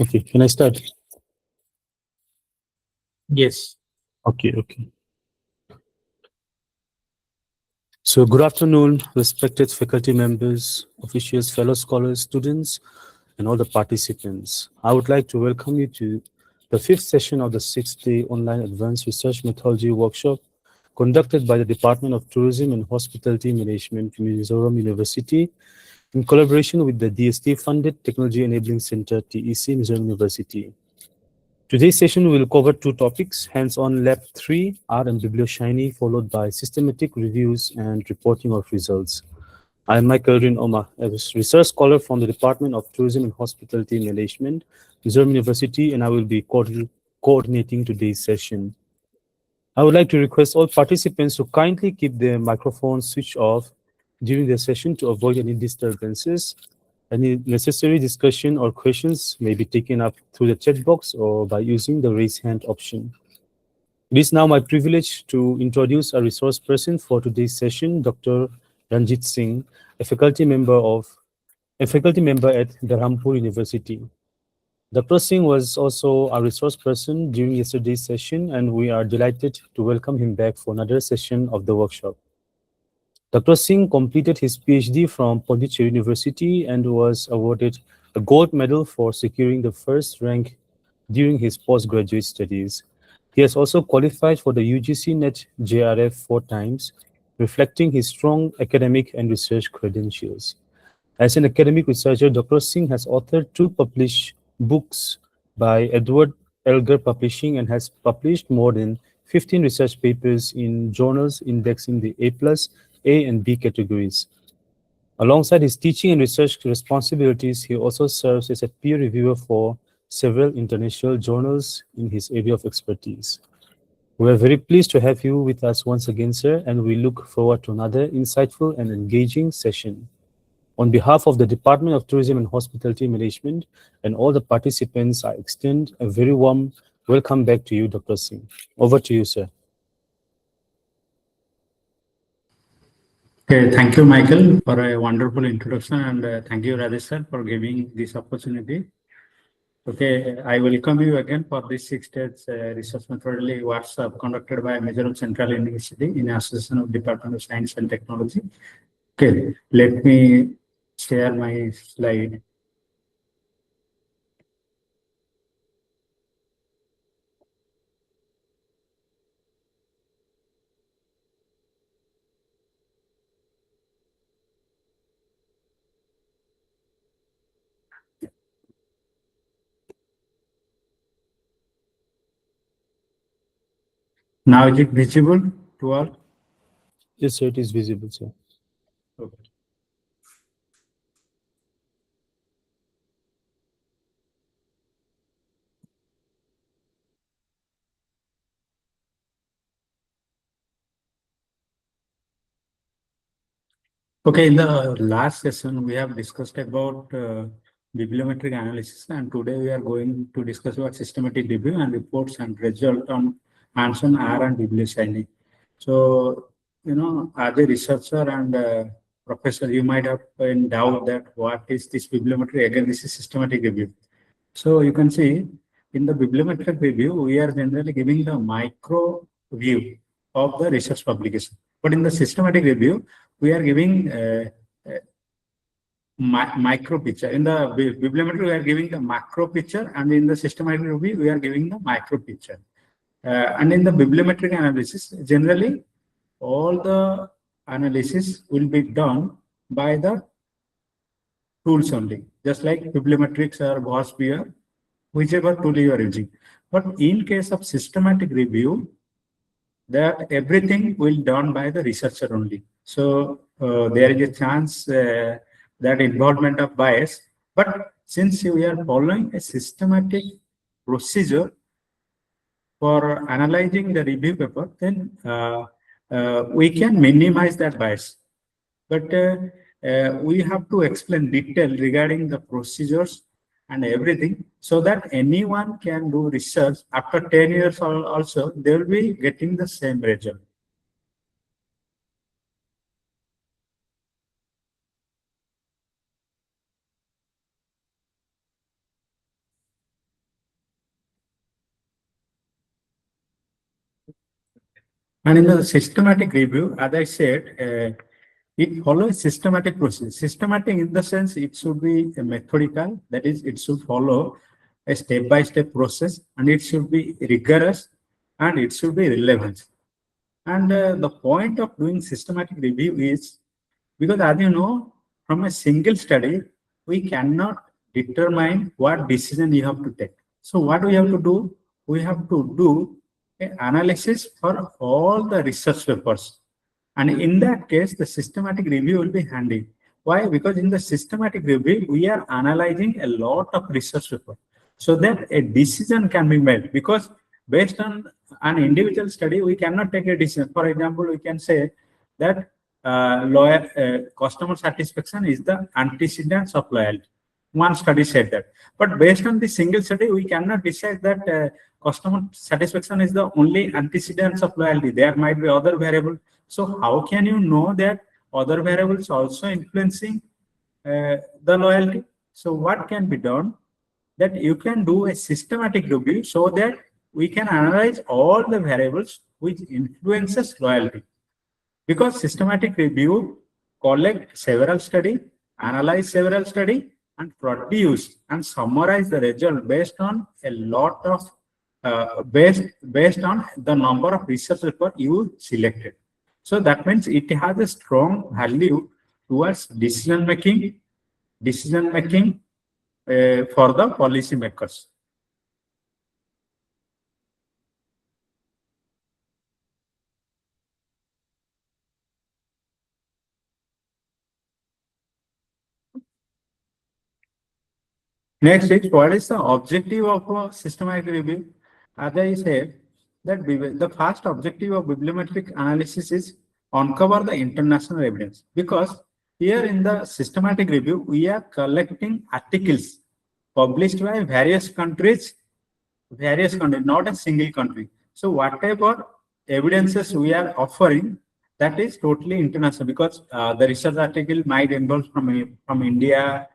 Okay, can I start? Yes. Okay. So, good afternoon, respected faculty members, officials, fellow scholars, students, and all the participants. I would like to welcome you to the fifth session of the sixth-day online advanced research methodology workshop conducted by the Department of Tourism and Hospitality Management, Mizoram University, in collaboration with the DST-funded Technology Enabling Centre, TEC, Mizoram University. Today's session will cover two topics, hands-on lab 3, R and Biblioshiny, followed by systematic reviews and reporting of results. I am Michael Rin-Oma, a research scholar from the Department of Tourism and Hospitality Management, Mizoram University, and I will be coordinating today's session. I would like to request all participants to kindly keep their microphones switched off during the session to avoid any disturbances. Any necessary discussion or questions may be taken up through the chat box or by using the raise hand option. It is now my privilege to introduce our resource person for today's session, Dr. Ranjit Singh, a faculty member at Baharampur University. Dr. Singh was also our resource person during yesterday's session, and we are delighted to welcome him back for another session of the workshop. Dr. Singh completed his PhD from Pondicherry University and was awarded a gold medal for securing the first rank during his postgraduate studies. He has also qualified for the UGC NET JRF 4 times, reflecting his strong academic and research credentials. As an academic researcher, Dr. Singh has authored two published books by Edward Elgar Publishing and has published more than 15 research papers in journals indexing the A+, A and B categories. Alongside his teaching and research responsibilities, he also serves as a peer reviewer for several international journals in his area of expertise. We are very pleased to have you with us once again, sir, and we look forward to another insightful and engaging session. On behalf of the Department of Tourism and Hospitality Management and all the participants, I extend a very warm welcome back to you, Dr. Singh. Over to you, sir. Okay, thank you, Michael, for a wonderful introduction, and thank you, Rajesh sir, for giving this opportunity. Okay, I welcome you again for this six-stage research methodology workshop conducted by Mizoram Central University in association of Department of Science and Technology. Okay, let me share my slide. Now is it visible to all? Yes, sir, it is visible, sir. Okay. Okay, in the last session, we have discussed about bibliometric analysis, and today we are going to discuss about systematic review and reports and result on hands-on R and Biblioshiny. So, as a researcher and professor, you might have in doubt that what is this bibliometry? Again, this is systematic review. So you can see in the bibliometric review, we are generally giving the micro view of the research publication. But in the systematic review, we are giving micro picture. In the bibliometry, we are giving the macro picture, and in the systematic review, we are giving the micro picture. And in the bibliometric analysis, generally, all the analysis will be done by the tools only, just like bibliometrics or WASP, whichever tool you are using. But in case of systematic review, that everything will done by the researcher only. So there is a chance that involvement of bias. But since we are following a systematic procedure for analyzing the review paper, then we can minimize that bias. But we have to explain detail regarding the procedures and everything so that anyone can do research after 10 years also they will be getting the same result. And in the systematic review, as I said, it follows systematic process. Systematic in the sense it should be a methodical, that is, it should follow a step-by-step process, and it should be rigorous, and it should be relevant. And the point of doing systematic review is because, as you know, from a single study, we cannot determine what decision you have to take. So what we have to do? We have to do an analysis for all the research papers. And in that case, the systematic review will be handy. Why? Because in the systematic review, we are analyzing a lot of research papers so that a decision can be made. Because based on an individual study, we cannot take a decision. For example, we can say that customer satisfaction is the antecedent of loyalty. One study said that. But based on the single study, we cannot decide that customer satisfaction is the only antecedent of loyalty. There might be other variables. So how can you know that other variables also influencing the loyalty? So what can be done? That you can do a systematic review so that we can analyze all the variables which influences loyalty. Because systematic review collect several study, analyze several study, and produce and summarize the result based on a lot of based on the number of research report you selected. So that means it has a strong value towards decision making for the policy makers. Next is, what is the objective of a systematic review? As I said, that the first objective of bibliometric analysis is uncover the international evidence. Because here in the systematic review, we are collecting articles published by various countries, not a single country. So whatever evidences we are offering, that is totally international, because the research article might involve from India,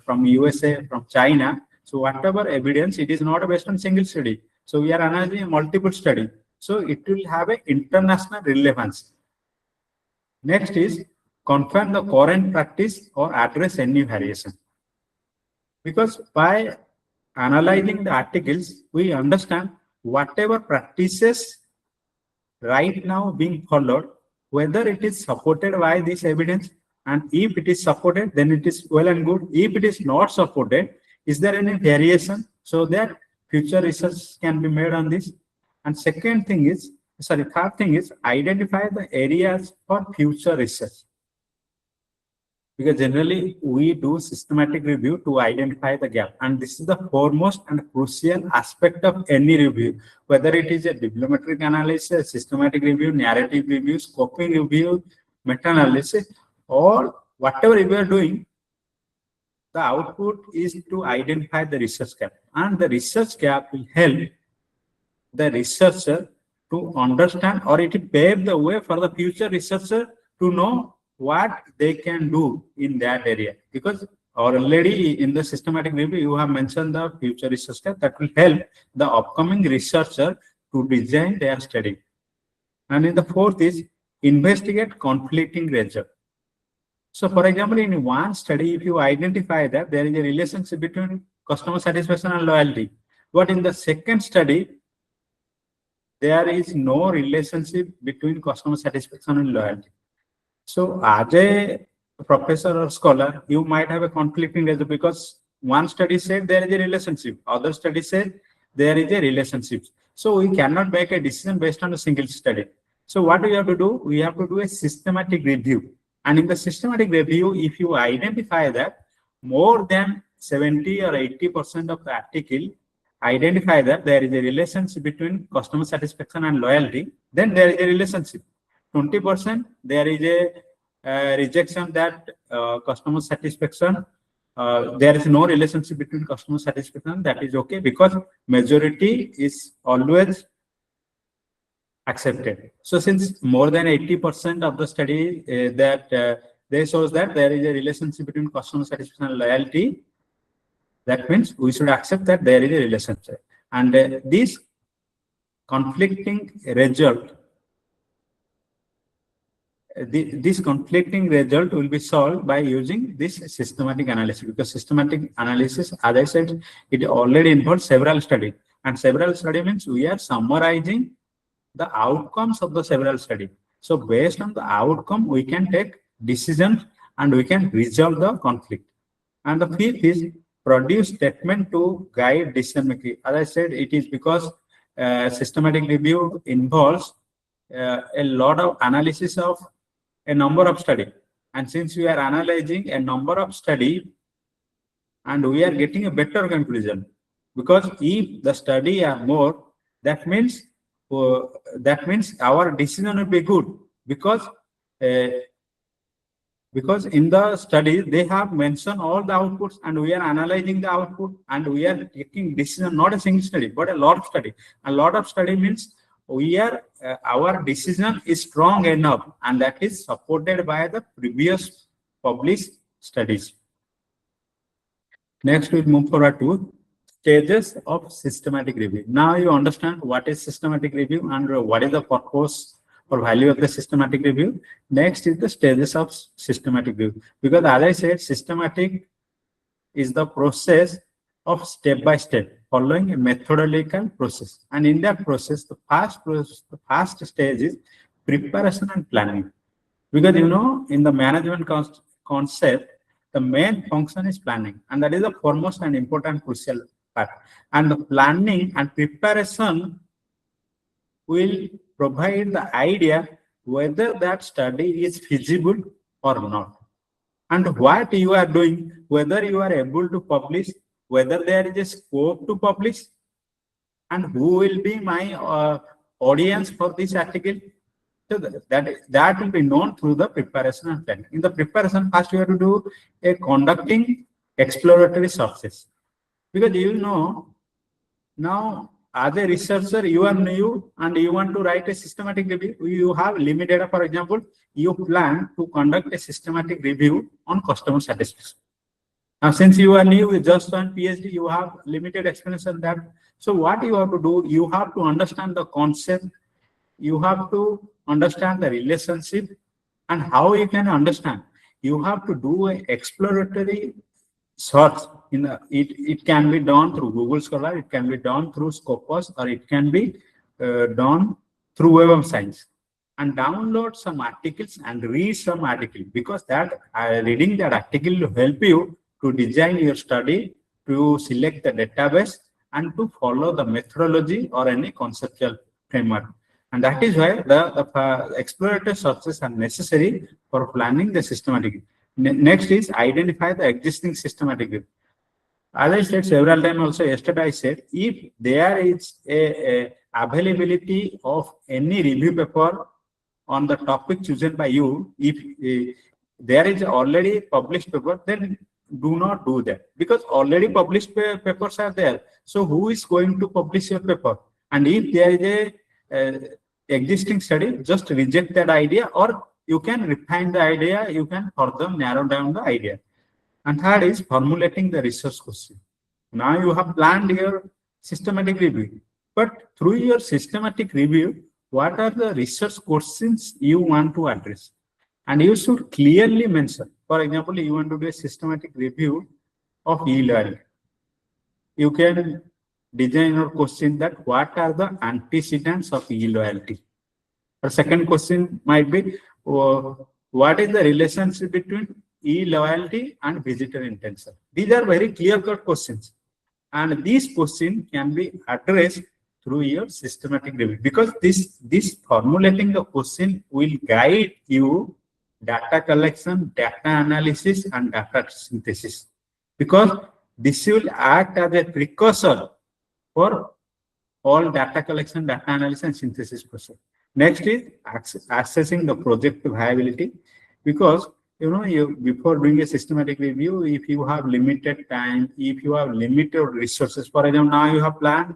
from USA, from China. So whatever evidence, it is not based on single study. So we are analyzing multiple study. So it will have an international relevance. Next is confirm the current practice or address any variation. Because by analyzing the articles, we understand whatever practices right now being followed, whether it is supported by this evidence, and if it is supported, then it is well and good. If it is not supported, is there any variation so that future research can be made on this? And third thing is identify the areas for future research. Because generally we do systematic review to identify the gap, and this is the foremost and crucial aspect of any review, whether it is a bibliometric analysis, systematic review, narrative review, scoping review, meta-analysis, or whatever we are doing. The output is to identify the research gap, and the research gap will help the researcher to understand, or it will pave the way for the future researcher to know what they can do in that area. Because already in the systematic review, you have mentioned the future research gap that will help the upcoming researcher to design their study. And in the fourth is investigate conflicting results. So for example, in one study, if you identify that there is a relationship between customer satisfaction and loyalty, but in the second study, there is no relationship between customer satisfaction and loyalty. So as a professor or scholar, you might have a conflicting result, because one study said there is a relationship, other study said there is a relationship. So we cannot make a decision based on a single study. So what we have to do? We have to do a systematic review. And in the systematic review, if you identify that more than 70 or 80% of the article identify that there is a relationship between customer satisfaction and loyalty, then there is a relationship. 20% there is a rejection that customer satisfaction, there is no relationship between customer satisfaction, that is okay, because majority is always accepted. So since more than 80% of the study they shows that there is a relationship between customer satisfaction and loyalty, that means we should accept that there is a relationship. And this conflicting result this conflicting result will be solved by using this systematic analysis, because systematic analysis, as I said, it already involves several studies, and several study means we are summarizing the outcomes of the several study. So based on the outcome, we can take decisions and we can resolve the conflict. And the fifth is produce statement to guide decision making. As I said, it is because systematic review involves a lot of analysis of a number of study. And since we are analyzing a number of study, and we are getting a better conclusion, because if the study are more, that means our decision will be good, because in the study they have mentioned all the outputs, and we are analyzing the output, and we are taking decision, not a single study but a lot of study. A lot of study means we are our decision is strong enough, and that is supported by the previous published studies. Next, we'll move forward to stages of systematic review. Now you understand what is systematic review and what is the purpose or value of the systematic review. Next is the stages of systematic review, because as I said, systematic is the process of step by step following a methodological process, and in that process the first stage is preparation and planning. Because in the management concept, the main function is planning, and that is the foremost and important crucial part. And the planning and preparation will provide the idea whether that study is feasible or not, and what you are doing, whether you are able to publish, whether there is a scope to publish, and who will be my audience for this article. So that will be known through the preparation and planning. In the preparation, first you have to do a conducting exploratory searches, because now as a researcher, you are new and you want to write a systematic review. You have limited data. For example, you plan to conduct a systematic review on customer satisfaction. Now, since you are new with just one PhD, you have limited experience on that. So what you have to do, you have to understand the concept, you have to understand the relationship, and how you can understand. You have to do an exploratory search. It can be done through Google Scholar, it can be done through Scopus, or it can be done through Web of Science, and download some articles and read some articles, because that reading that article will help you to design your study, to select the database, and to follow the methodology or any conceptual framework. And that is why the exploratory searches are necessary for planning the systematic. Next is identify the existing systematic review. As I said several times also yesterday, I said, if there is a availability of any review paper on the topic chosen by you, if there is already published paper, then do not do that, because already published papers are there. So who is going to publish your paper? And if there is a existing study, just reject that idea, or you can refine the idea, you can further narrow down the idea. And third is formulating the research question. Now you have planned your systematic review, but through your systematic review, what are the research questions you want to address? And you should clearly mention. For example, you want to do a systematic review of e-loyalty. You can design your question that what are the antecedents of e-loyalty? The second question might be, what is the relationship between e-loyalty and visitor intention? These are very clear-cut questions, and these questions can be addressed through your systematic review, because this formulating the question will guide you data collection, data analysis, and data synthesis, because this will act as a precursor for all data collection, data analysis, and synthesis process. Next is assessing the project viability, because before doing a systematic review, if you have limited time, if you have limited resources, for example, now you have planned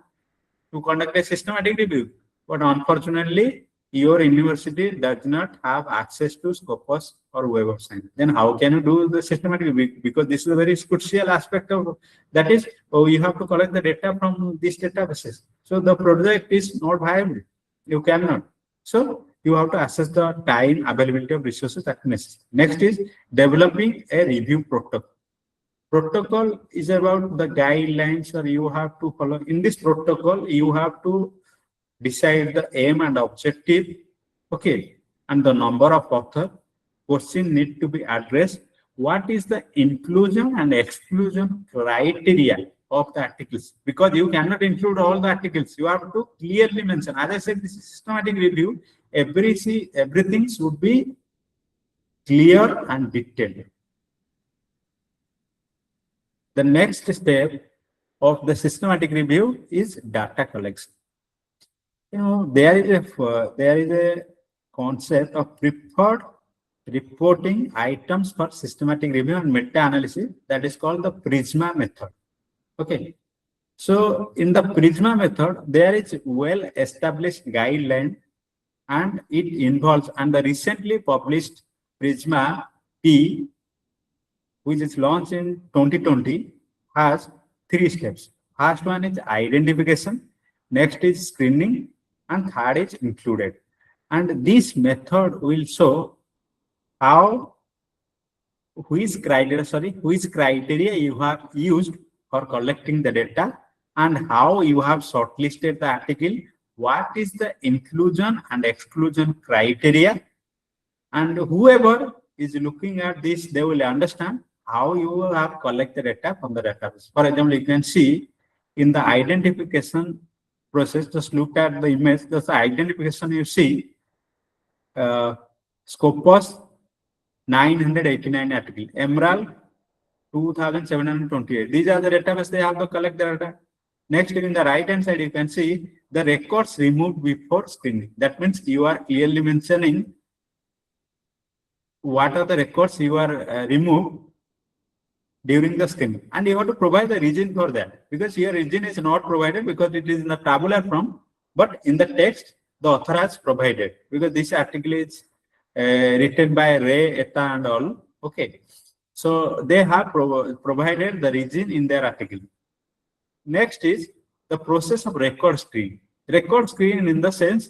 to conduct a systematic review, but unfortunately your university does not have access to Scopus or Web of Science. Then how can you do the systematic review? Because this is a very crucial aspect of that is, you have to collect the data from these databases. So the project is not viable. You cannot. So you have to assess the time availability of resources that necessary. Next is developing a review protocol. Protocol is about the guidelines or you have to follow. In this protocol, you have to decide the aim and objective, okay, and the number of author. Question need to be addressed. What is the inclusion and exclusion criteria of the articles? Because you cannot include all the articles. You have to clearly mention. As I said, this is systematic review. Everything should be clear and detailed. The next step of the systematic review is data collection. There is a concept of preferred reporting items for systematic review and meta-analysis that is called the PRISMA method. Okay. So in the PRISMA method, there is well-established guideline and it involves, and the recently published PRISMA P, which is launched in 2020, has 3 steps. First one is identification, next is screening, and third is included. And this method will show how which criteria you have used for collecting the data and how you have shortlisted the article, what is the inclusion and exclusion criteria, and whoever is looking at this, they will understand how you have collected data from the database. For example, you can see in the identification process, just look at the image, the identification you see, Scopus 989 article, Emerald 2728. These are the database they have to collect the data. Next, in the right hand side, you can see the records removed before screening. That means you are clearly mentioning what are the records you are removed during the screening, and you have to provide the reason for that, because your reason is not provided because it is in the tabular form, but in the text the author has provided, because this article is written by Ray, Etta and all. Okay, so they have provided the reason in their article. Next is the process of record screen. Record screen in the sense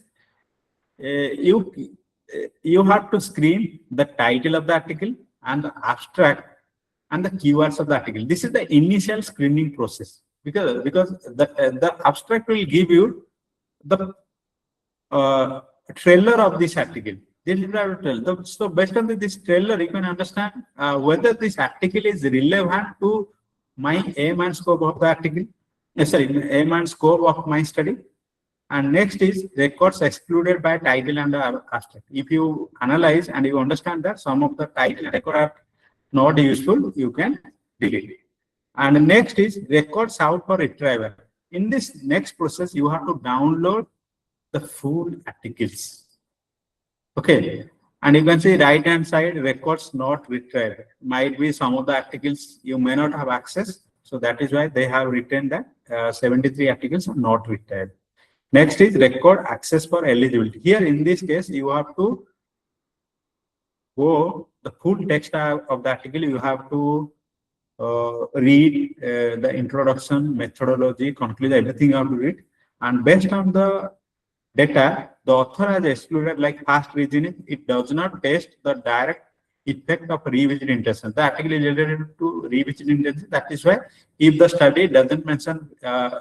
you have to screen the title of the article and the abstract and the keywords of the article. This is the initial screening process, because the abstract will give you the trailer of this article. So based on this trailer, you can understand whether this article is relevant to my aim and scope of the article. Aim and scope of my study. And next is records excluded by title and abstract. If you analyze and you understand that some of the title record are not useful, you can delete it. And next is records out for retrieval. In this next process, you have to download the full articles. Okay, and you can see right hand side, records not retrieved. Might be some of the articles you may not have access, so that is why they have written that 73 articles are not retrieved. Next is record access for eligibility. Here in this case, you have to go the full text of the article. You have to read the introduction, methodology, conclusion, everything you have to read. And based on the data, the author has excluded like fast reasoning. It does not test the direct effect of revisit intention. The article is related to revisit intention. That is why if the study doesn't mention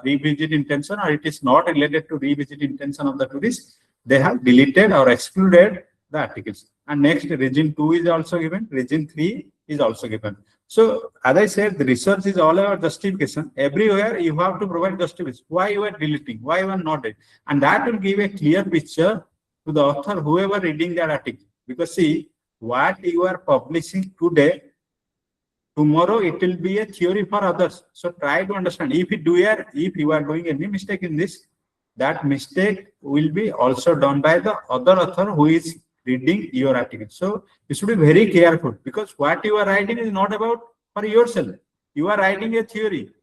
revisit intention or it is not related to revisit intention of the tourist, they have deleted or excluded the articles. And next, region 2 is also given, region 3 is also given. So as I said, the research is all about justification. Everywhere you have to provide justification. Why you are deleting, why you are not it. And that will give a clear picture to the author, whoever reading that article. Because see, what you are publishing today, tomorrow it will be a theory for others. So try to understand. If you are doing any mistake in this, that mistake will be also done by the other author who is reading your article. So you should be very careful, because what you are writing is not about for yourself. You are writing a theory,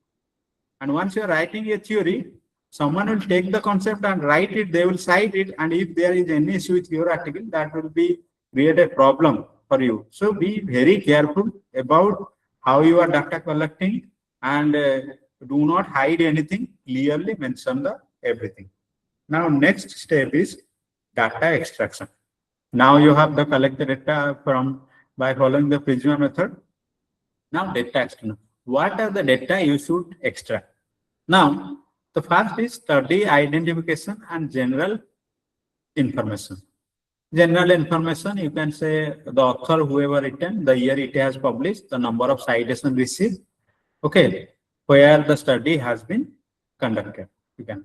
and once you are writing a theory, someone will take the concept and write it. They will cite it, and if there is any issue with your article, that will be create a problem for you. So be very careful about how you are data collecting, and do not hide anything. Clearly mention the everything. Now next step is data extraction. Now you have the collect the data from by following the Prisma method. Now data extraction. What are the data you should extract? Now the first is study identification and general information. General information, you can say the author, whoever written, the year it has published, the number of citations received, okay, where the study has been conducted. You can.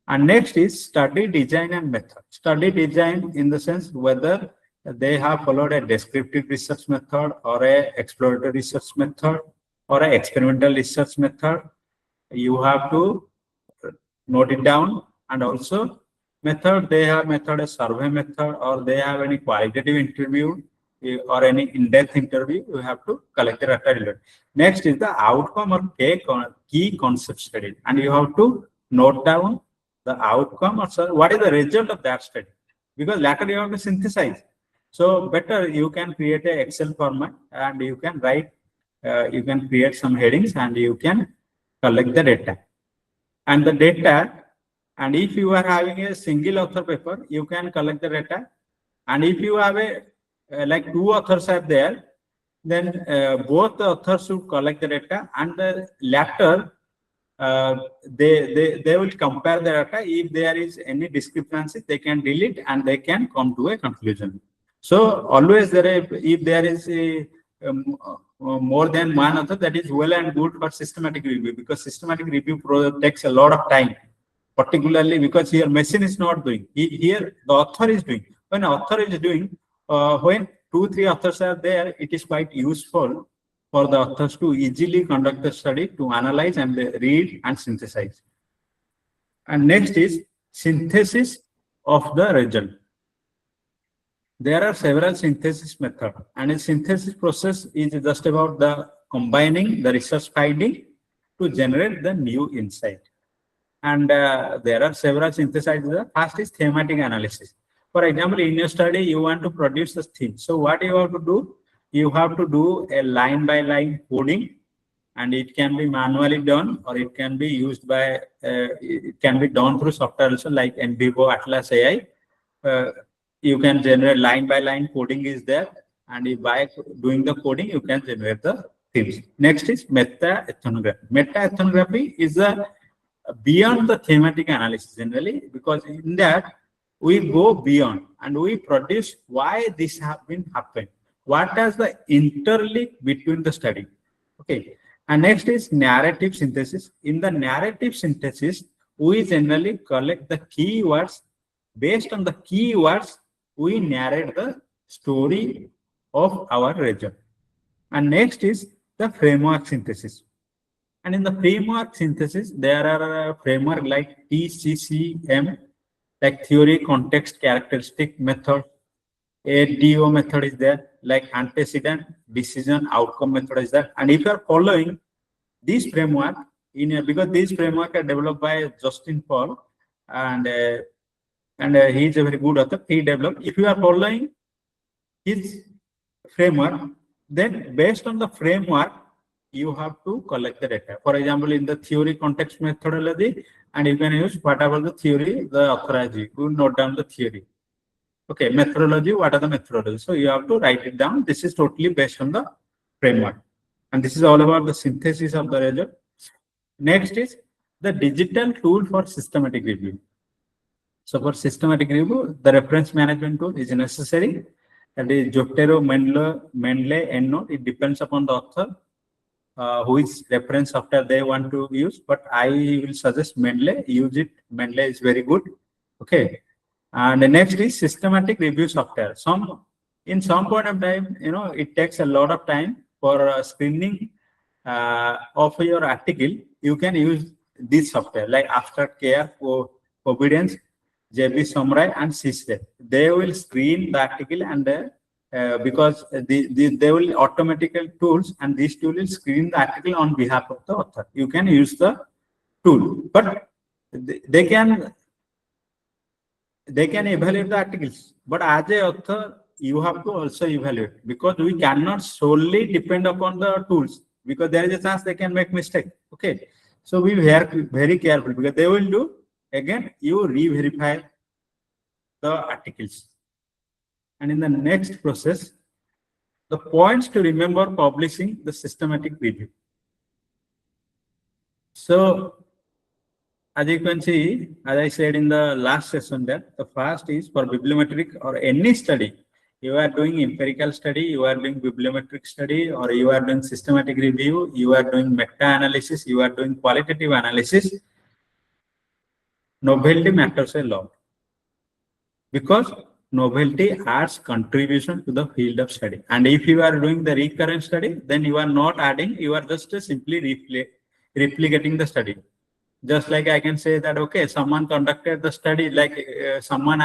And next is study design and method. Study design in the sense whether they have followed a descriptive research method or a exploratory research method or a experimental research method. You have to note it down. And also method, they have method a survey method, or they have any qualitative interview or any in-depth interview. You have to collect the data. Next is the outcome or key concept study, and you have to note down the outcome or what is the result of that study, because later you have to synthesize. So better you can create a Excel format and you can write, you can create some headings and you can collect the data. And the data, and if you are having a single author paper, you can collect the data. And if you have a like two authors are there, then both the authors should collect the data, and the latter they will compare the data. If there is any discrepancy, they can delete and they can come to a conclusion. So always if there is a more than one author, that is well and good for systematic review, because systematic review takes a lot of time, particularly because here machine is not doing. Here the author is doing. When author is doing, when 2-3 authors are there, it is quite useful for the authors to easily conduct the study, to analyze and read and synthesize. And next is synthesis of the result. There are several synthesis methods, and a synthesis process is just about the combining the research finding to generate the new insight. And there are several synthesizers. First is thematic analysis. For example, in your study, you want to produce the theme. So what you have to do? You have to do a line-by-line coding, and it can be manually done, or it can be used by, it can be done through software also, like NVivo, Atlas AI. You can generate line-by-line coding is there, and by doing the coding, you can generate the themes. Next is meta-ethnography. Meta-ethnography is beyond the thematic analysis generally, because in that we go beyond and we produce why this has been happened. What is the interlink between the study? Okay. And next is narrative synthesis. In the narrative synthesis, we generally collect the keywords. Based on the keywords, we narrate the story of our result. And next is the framework synthesis. And in the framework synthesis, there are a framework like TCCM, like theory, context, characteristic method. ADO method is there, like antecedent, decision, outcome method is there. And if you are following this framework, because these framework are developed by Justin Paul, and he is a very good author. He developed. If you are following his framework, then based on the framework, you have to collect the data. For example, in the theory context methodology, and you can use whatever the theory the author has used. You note down the theory. Okay, methodology, what are the methodologies? So you have to write it down. This is totally based on the framework. And this is all about the synthesis of the result. Next is the digital tool for systematic review. So for systematic review, the reference management tool is necessary. That is Jotero, Mendeley, EndNote. It depends upon the author who is reference software they want to use. But I will suggest Mendeley. Use it. Mendeley is very good. Okay. And the next is systematic review software. In some point of time, it takes a lot of time for screening of your article. You can use this software like Abstract Care, Obedience, JB Samurai, and CSREP. They will screen the article, and because they will automatical tools, and this tool will screen the article on behalf of the author. You can use the tool, but they can evaluate the articles, but as a author, you have to also evaluate, because we cannot solely depend upon the tools, because there is a chance they can make mistake. Okay, so be very careful, because they will do again. You re-verify the articles. And in the next process, the points to remember publishing the systematic review. So, as you can see, as I said in the last session, that the first is for bibliometric or any study. You are doing empirical study, you are doing bibliometric study, or you are doing systematic review, you are doing meta-analysis, you are doing qualitative analysis. Novelty matters a lot, because novelty adds contribution to the field of study. And if you are doing the recurrent study, then you are not adding, you are just simply replicating the study. Just like I can say that, okay, someone conducted the study, like someone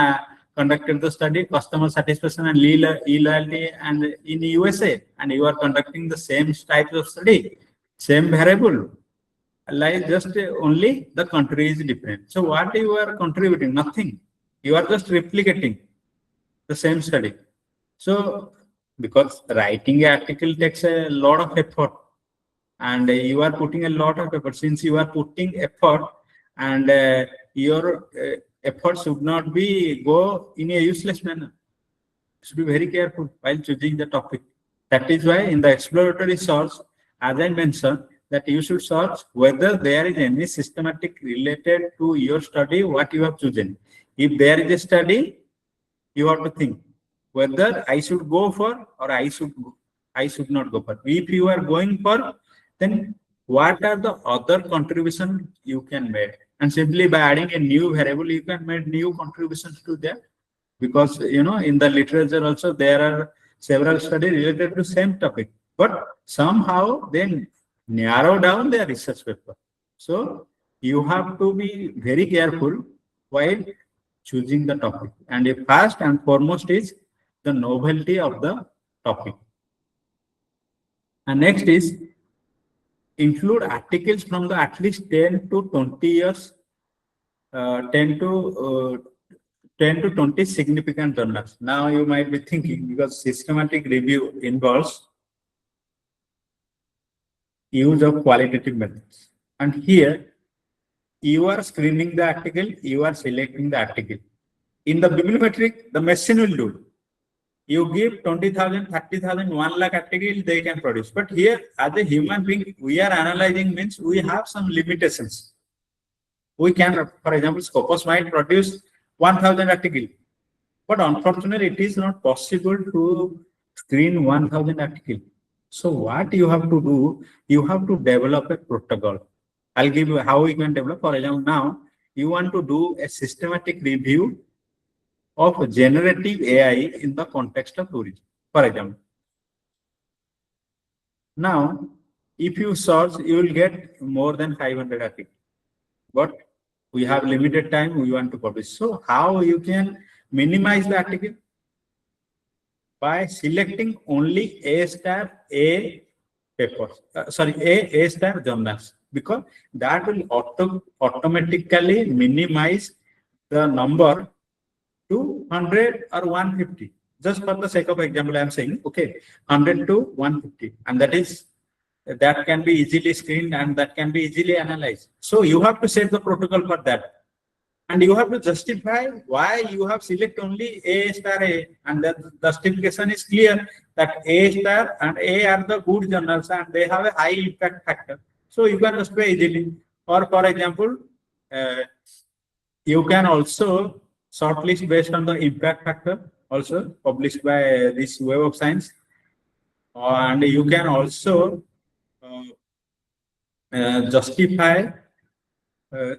conducted the study, customer satisfaction and e-loyalty, and in USA, and you are conducting the same types of study, same variable, like just only the country is different. So what you are contributing? Nothing. You are just replicating the same study. So because writing an article takes a lot of effort, and you are putting a lot of effort. Since you are putting effort, and your effort should not be go in a useless manner. You should be very careful while choosing the topic. That is why in the exploratory search, as I mentioned, that you should search whether there is any systematic related to your study, what you have chosen. If there is a study, you have to think whether I should go for or I should not go for. If you are going for, then what are the other contributions you can make? And simply by adding a new variable, you can make new contributions to that. Because, you know, in the literature also, there are several studies related to same topic, but somehow they narrow down their research paper. So you have to be very careful while choosing the topic. And the first and foremost is the novelty of the topic. And next is include articles from the at least 10 to 20 years, 10 to 20 significant journals. Now you might be thinking, because systematic review involves use of qualitative methods. And here you are screening the article, you are selecting the article. In the bibliometric, the machine will do. You give 20,000, 30,000, 1 lakh article, they can produce. But here, as a human being, we are analyzing means we have some limitations. We can, for example, Scopus might produce 1,000 articles. But unfortunately, it is not possible to screen 1,000 articles. So what you have to do, you have to develop a protocol. I'll give you how you can develop. For example, now you want to do a systematic review of generative AI in the context of tourism, for example. Now, if you search, you will get more than 500 articles. But we have limited time, we want to publish. So how you can minimize the article? By selecting only A-star A papers, A-star journals, because that will automatically minimize the number to 100 or 150. Just for the sake of example, I am saying, okay, 100 to 150. And that can be easily screened and that can be easily analyzed. So you have to set the protocol for that. And you have to justify why you have select only A-star A. And the justification is clear that A-star and A are the good journals and they have a high impact factor. So you can justify easily. Or for example, you can also shortlist based on the impact factor, also published by this Web of Science. And you can also justify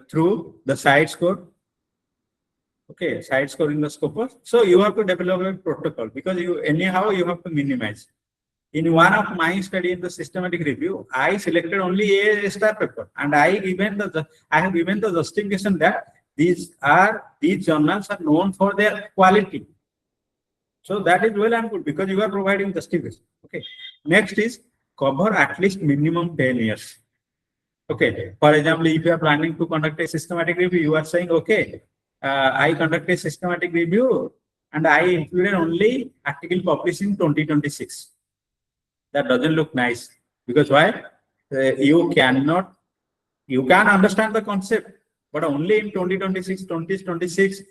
through the side score. Okay, side score in the Scopus. So you have to develop a protocol, because you anyhow you have to minimize. In one of my study in the systematic review, I selected only A-star paper, and I have given the justification that these journals are known for their quality. So that is well and good, because you are providing justification. Okay. Next is cover at least minimum 10 years. Okay. For example, if you are planning to conduct a systematic review, you are saying, okay, I conduct a systematic review and I included only article published in 2026. That doesn't look nice, because why? You can understand the concept, but only in 2026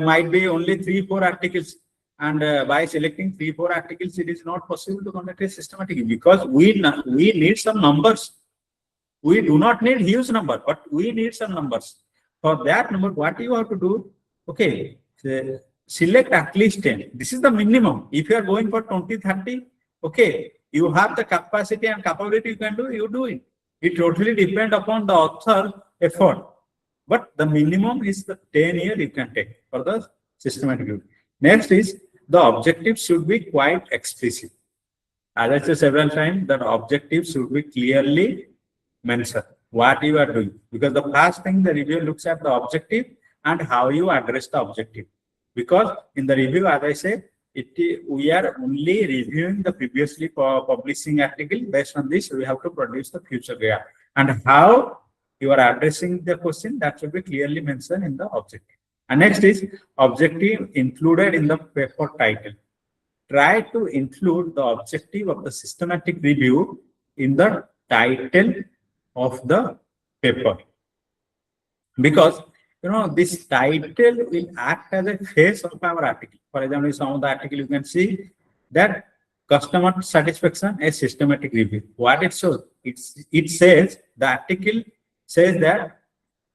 might be only 3-4 articles, And by selecting 3, 4 articles, it is not possible to conduct a systematic review because we need some numbers. We do not need huge number, but we need some numbers. For that number, what you have to do? Okay, select at least 10. This is the minimum. If you are going for 20, 30, okay, you have the capacity and capability you can do, you do it. It totally depends upon the author effort. But the minimum is the 10 year you can take for the systematic review. Next is the objective should be quite explicit. As I said several times, that objective should be clearly mentioned what you are doing. Because the first thing the reviewer looks at the objective and how you address the objective. Because in the review, as I said, we are only reviewing the previously publishing article. Based on this, we have to produce the future gap. And how you are addressing the question, that should be clearly mentioned in the objective. And next is objective included in the paper title. Try to include the objective of the systematic review in the title of the paper. Because this title will act as a face of our article. For example, in some of the article you can see that customer satisfaction, a systematic review. What it shows? It says, the article says that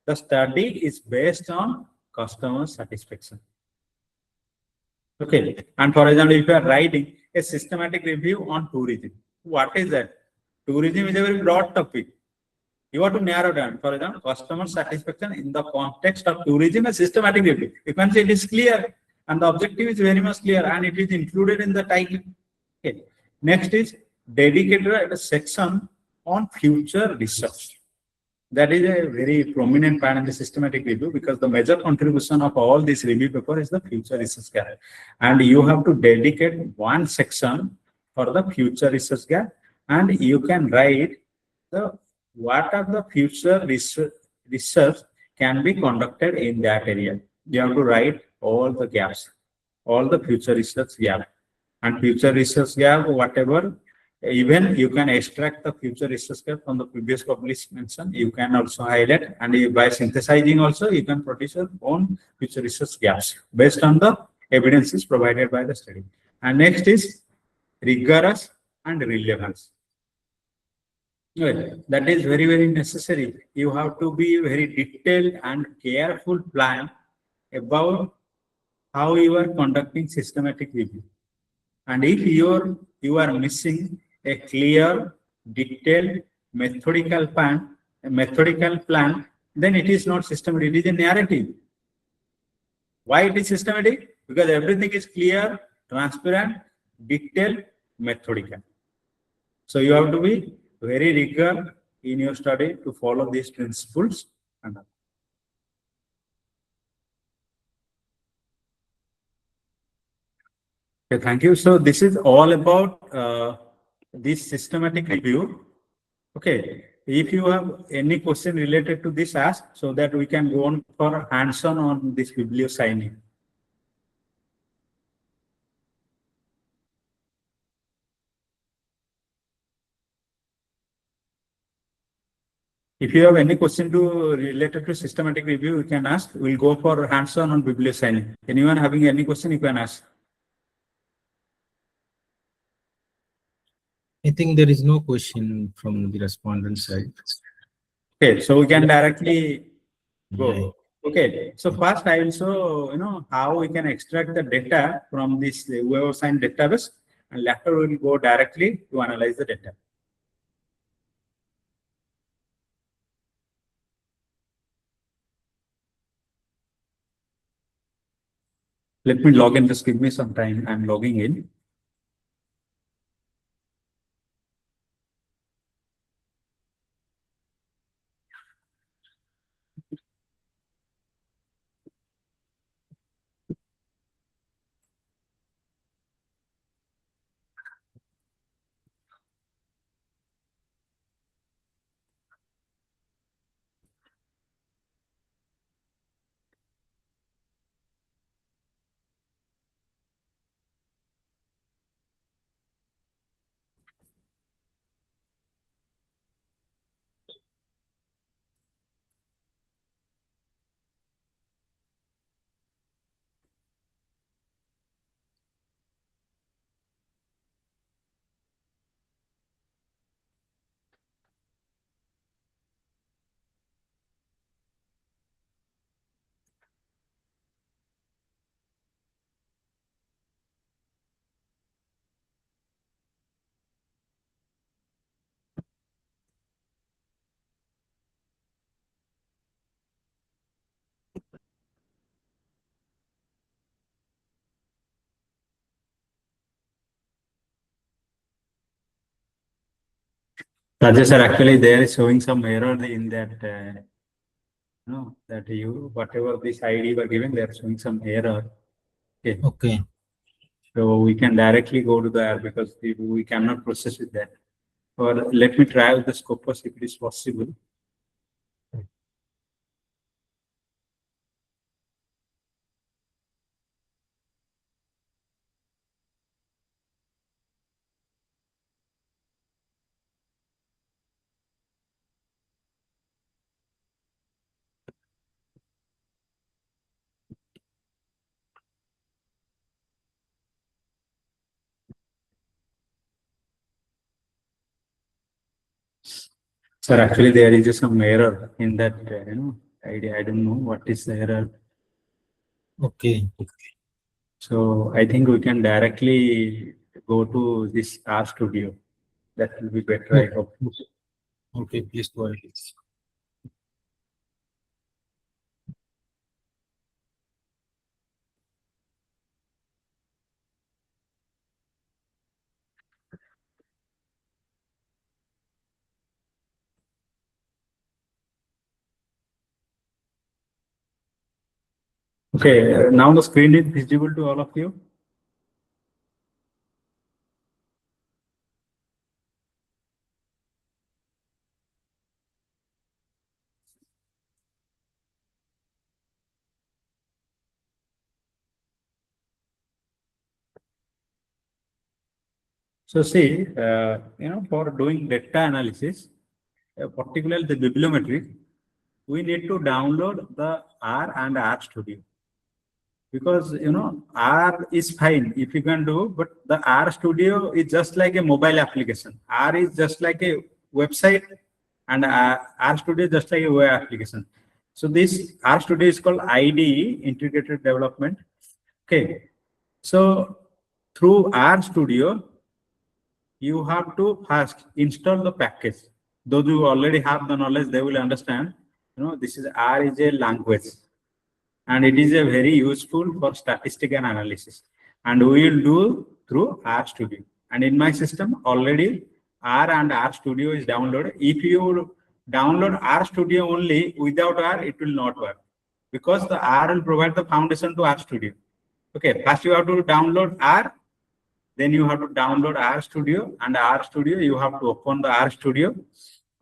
the study is based on customer satisfaction. Okay. And for example, if you are writing a systematic review on tourism, what is that? Tourism is a very broad topic. You have to narrow down. For example, customer satisfaction in the context of tourism, a systematic review. You can say it is clear and the objective is very much clear and it is included in the title. Okay. Next is dedicated a section on future research. That is a very prominent part in the systematic review because the major contribution of all this review paper is the future research gap. And you have to dedicate one section for the future research gap and you can write what are the future research can be conducted in that area. You have to write all the gaps, all the future research gap. And future research gap, whatever, even you can extract the future research gap from the previous published mention. You can also highlight and by synthesizing also, you can produce your own future research gaps based on the evidences provided by the study. And next is rigorous and relevance. Well, that is very, very necessary. You have to be very detailed and careful plan about how you are conducting systematic review. And if you are missing a clear, detailed, methodical plan, then it is not systematic. It is a narrative. Why it is systematic? Because everything is clear, transparent, detailed, methodical. So you have to be very rigorous in your study to follow these principles. Okay, thank you. So this is all about this systematic review. Okay, if you have any question related to this, ask so that we can go on for hands-on on this Biblioshiny. If you have any question related to systematic review, you can ask. We'll go for hands-on on Biblioshiny. Anyone having any question, you can ask. I think there is no question from the respondent side. Okay, so we can directly go. Okay, so first I will show how we can extract the data from this Biblioshiny database, and later we will go directly to analyze the data. Let me log in. Just give me some time. I'm logging in. Rajesh sir, actually there is showing some error in that, that you, whatever this ID were given, they are showing some error. Okay. Okay. So we can directly go to the error because we cannot process with that. Or let me try with the Scopus if it is possible. Sir, actually there is some error in that, ID. I don't know what is the error. Okay. So I think we can directly go to this R Studio. That will be better, I hope. Okay, please go ahead. Okay, now the screen is visible to all of you. So see, for doing data analysis, particularly the bibliometry, we need to download the R and R Studio. Because R is fine if you can do, but the R Studio is just like a mobile application. R is just like a website, and R Studio is just like a web application. So this R Studio is called IDE, Integrated Development. Okay, so through R Studio, you have to first install the package. Those who already have the knowledge, they will understand. This is R is a language, and it is a very useful for statistical analysis, and we will do through R Studio. And in my system already R and R Studio is downloaded. If you download R Studio only without R, it will not work, because the R will provide the foundation to R Studio. Okay, first you have to download R, then you have to download R Studio, and R Studio you have to open the R Studio.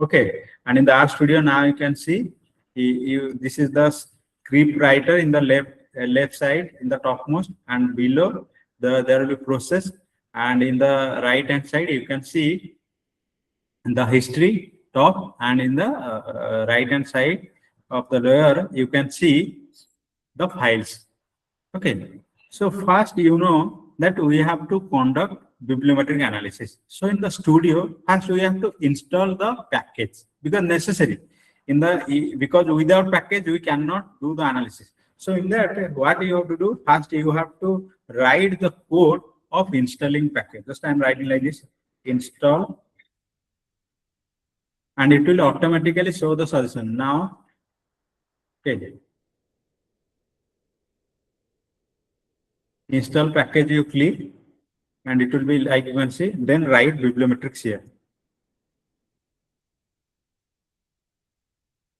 Okay, and in the R Studio now you can see this is the script writer in the left side in the topmost, and below there will be process, and in the right hand side you can see the history top, and in the right hand side of the layer you can see the files. Okay, so first that we have to conduct bibliometric analysis. So in the studio, first we have to install the package, because necessary because without package we cannot do the analysis. So in that, what you have to do, first you have to write the code of installing package. Just I am writing like this: install, and it will automatically show the solution. Now, okay, install package you click, and it will be like you can see, then write bibliometrics here.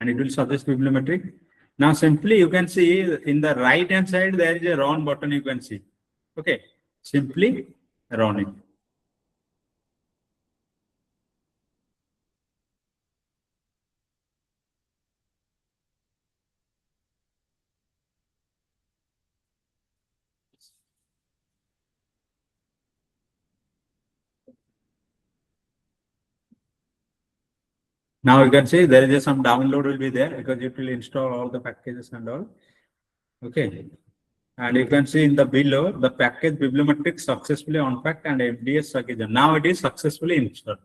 And it will suggest bibliometric. Now simply you can see in the right hand side there is a run button you can see. Okay, simply run it. Now you can see there is some download will be there, because it will install all the packages and all. Okay, and you can see in the below the package bibliometric successfully unpacked and MDS package. Now it is successfully installed,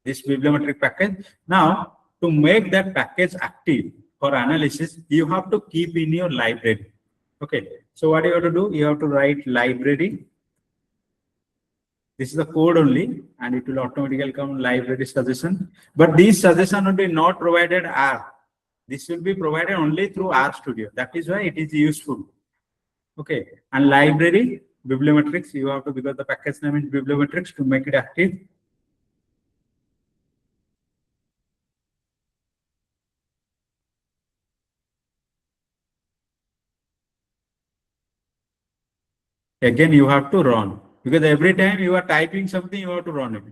this bibliometric package. Now to make that package active for analysis, you have to keep in your library. Okay, so what you have to do, you have to write library. This is the code only, and it will automatically come library suggestion. But these suggestion will be not provided R. This will be provided only through R Studio. That is why it is useful. Okay, and library bibliometrics you have to, because the package name is bibliometrics, to make it active. Again, you have to run, because every time you are typing something, you have to run it.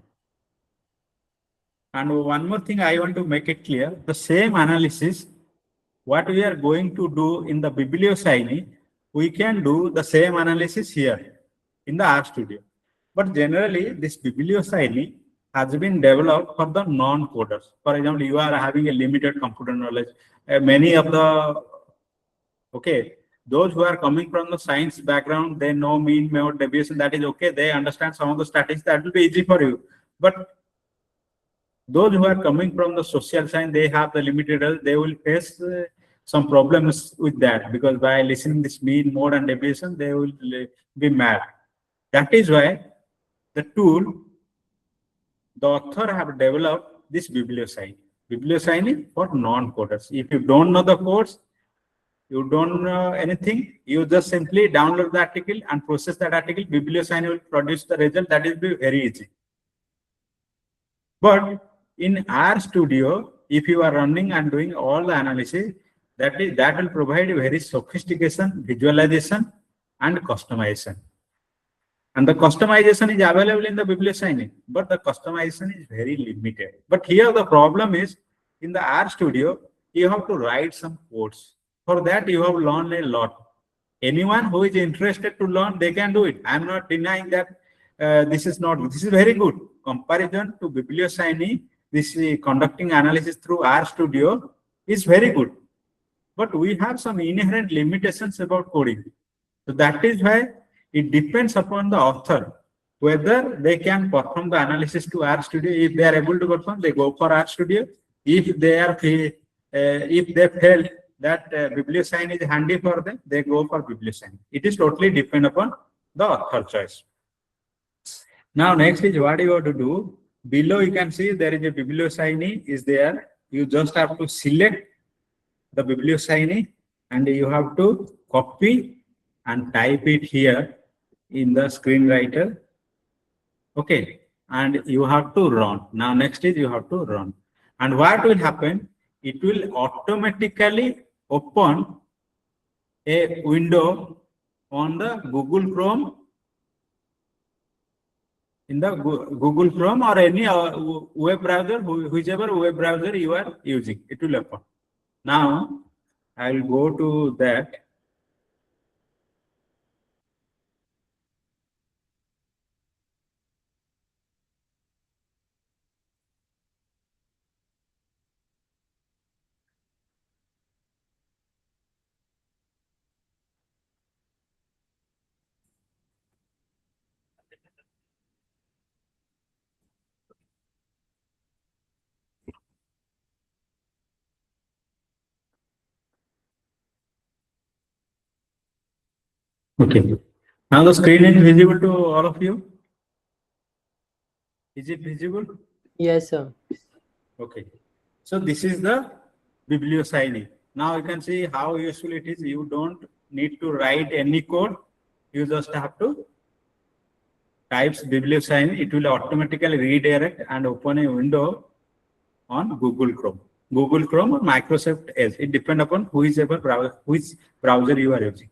And one more thing I want to make it clear, the same analysis, what we are going to do in the Biblioshiny, we can do the same analysis here in the RStudio. But generally, this Biblioshiny has been developed for the non-coders. For example, you are having a limited computer knowledge. Many of the, okay, those who are coming from the science background, they know mean, mode, deviation, that is okay. They understand some of the statistics, that will be easy for you. But those who are coming from the social science, they have the limited health, they will face some problems with that, because by listening this mean, mode, and deviation, they will be mad. That is why the tool, the author have developed this Biblioshiny. Biblioshiny for non-coders. If you don't know the codes, you don't know anything, you just simply download the article and process that article. Biblioshiny will produce the result. That will be very easy. But in RStudio, if you are running and doing all the analysis, that will provide very sophistication, visualization, and customization. And the customization is available in the Biblioshiny, but the customization is very limited. But here the problem is, in the RStudio, you have to write some codes. For that, you have learned a lot. Anyone who is interested to learn, they can do it. I'm not denying that this is not good. This is very good. Comparison to Biblioshiny, this conducting analysis through RStudio is very good. But we have some inherent limitations about coding. So that is why it depends upon the author whether they can perform the analysis to RStudio. If they are able to perform, they go for RStudio. If they are if they felt that Biblioshiny is handy for them, they go for Biblioshiny. It is totally depend upon the author choice. Now next is what you have to do. Below you can see there is a Biblioshiny is there. You just have to select the Biblioshiny and you have to copy and type it here in the screenwriter. Okay, and you have to run. Now next is you have to run. And what will happen? It will automatically open a window on the Google Chrome, in the Google Chrome or any web browser, whichever web browser you are using, it will open. Now I will go to that. Okay. Now the screen is visible to all of you. Is it visible? Yes, sir. Okay. So this is the Biblioshiny. Now you can see how useful it is. You don't need to write any code. You just have to type Biblioshiny. It will automatically redirect and open a window on Google Chrome. Google Chrome or Microsoft Edge. It depends upon which browser you are using.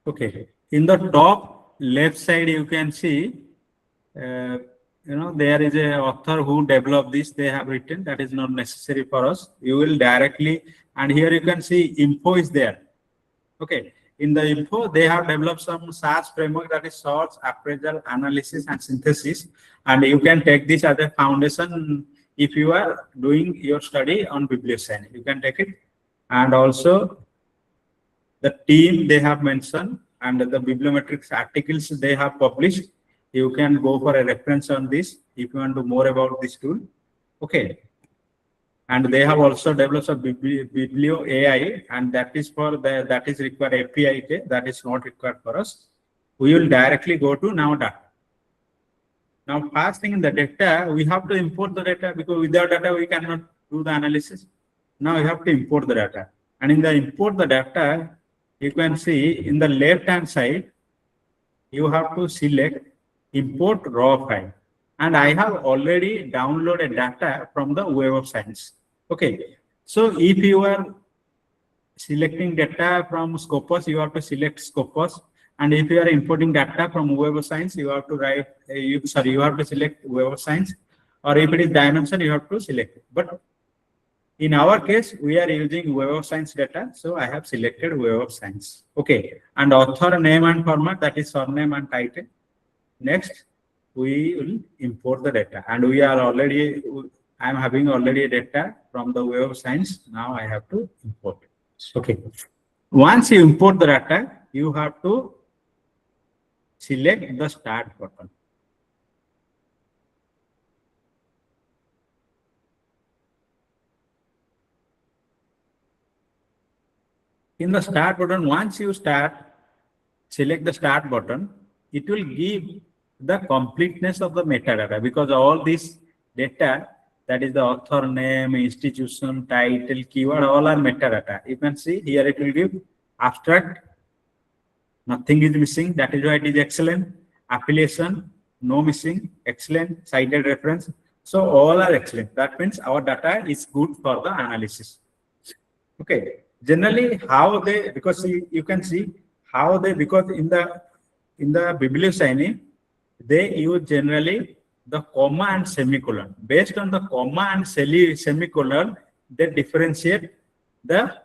Okay. In the top left side, you can see, there is a author who developed this. They have written, that is not necessary for us. You will directly, and here you can see info is there. Okay. In the info, they have developed some SAS framework, that is search, appraisal, analysis, and synthesis. And you can take this as a foundation if you are doing your study on Biblioshiny. You can take it. And also the team they have mentioned and the bibliometrics articles they have published. You can go for a reference on this if you want to know more about this tool. Okay. And they have also developed a Biblio AI, and that is for that is required API. That is not required for us. We will directly go to now data. Now, first thing in the data, we have to import the data, because without data we cannot do the analysis. Now you have to import the data, and in the import the data, you can see in the left hand side, you have to select import raw file. And I have already downloaded data from the Web of Science. Okay. So if you are selecting data from Scopus, you have to select Scopus. And if you are importing data from Web of Science, you have to write, you have to select Web of Science. Or if it is dimension, you have to select. But in our case, we are using Web of Science data. So I have selected Web of Science. Okay. And author name and format, that is surname and title. Next, we will import the data. And we are already, I am having already data from the Web of Science. Now I have to import it. Okay. Once you import the data, you have to select the start button. In the start button, once you select the start button, it will give the completeness of the metadata, because all this data, that is the author name, institution, title, keyword, all are metadata. You can see here it will give abstract, nothing is missing, that is why it is excellent. Affiliation, no missing, excellent. Cited reference, so all are excellent. That means our data is good for the analysis. Okay. Generally, how they, because you can see how they, because in the Biblioshiny, they use generally the comma and semicolon. Based on the comma and semicolon, they differentiate the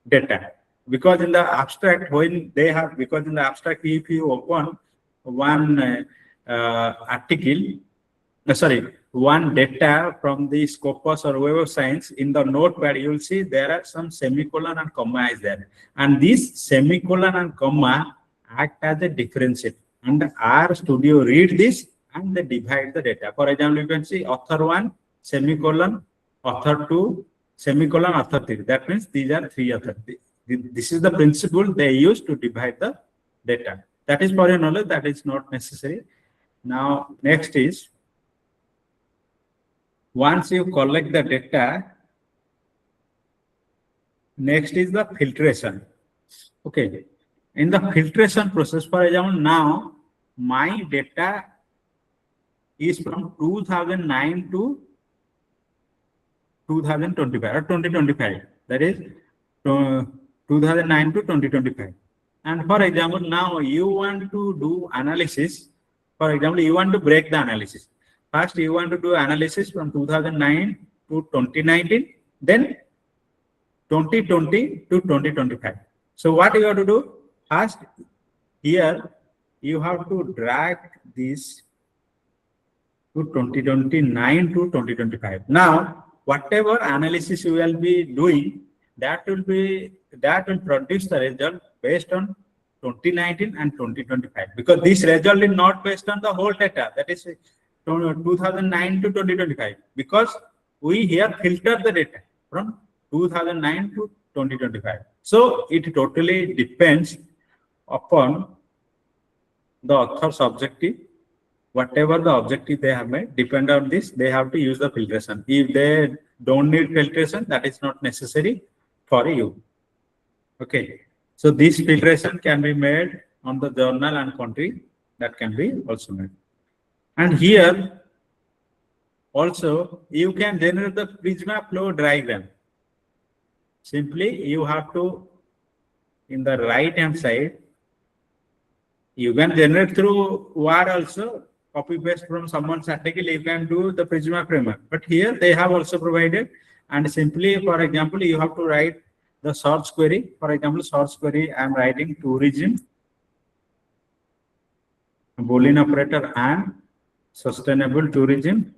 data. Because in the abstract, when they have, because in the abstract, if you open one one data from the Scopus or Web of Science, in the notepad, you will see there are some semicolon and comma is there. And this semicolon and comma act as a differentiator. And R Studio read this and they divide the data. For example, you can see author 1, semicolon, author 2, semicolon, author 3. That means these are 3 authors. This is the principle they use to divide the data. That is for your knowledge, that is not necessary. Now, next is, once you collect the data, next is the filtration. Okay. In the filtration process, for example, now my data is from 2009 to 2025 or 2025. That is 2009 to 2025. And for example, now you want to do analysis. For example, you want to break the analysis. First, you want to do analysis from 2009 to 2019, then 2020 to 2025. So what you have to do? First, here you have to drag this to 2029 to 2025. Now, whatever analysis you will be doing, that will produce the result based on 2019 and 2025, because this result is not based on the whole data, that is 2009 to 2025, because we here filter the data from 2009 to 2025. So it totally depends upon the author's objective. Whatever the objective they have made, depend on this, they have to use the filtration. If they don't need filtration, that is not necessary for you. Okay. So this filtration can be made on the journal and country, that can be also made. And here also you can generate the Prisma flow diagram. Simply you have to, in the right hand side, you can generate through Word also, copy paste from someone's article, you can do the Prisma framework. But here they have also provided, and simply, for example, you have to write the search query. For example, search query, I am writing tourism, Boolean operator, and sustainable tourism.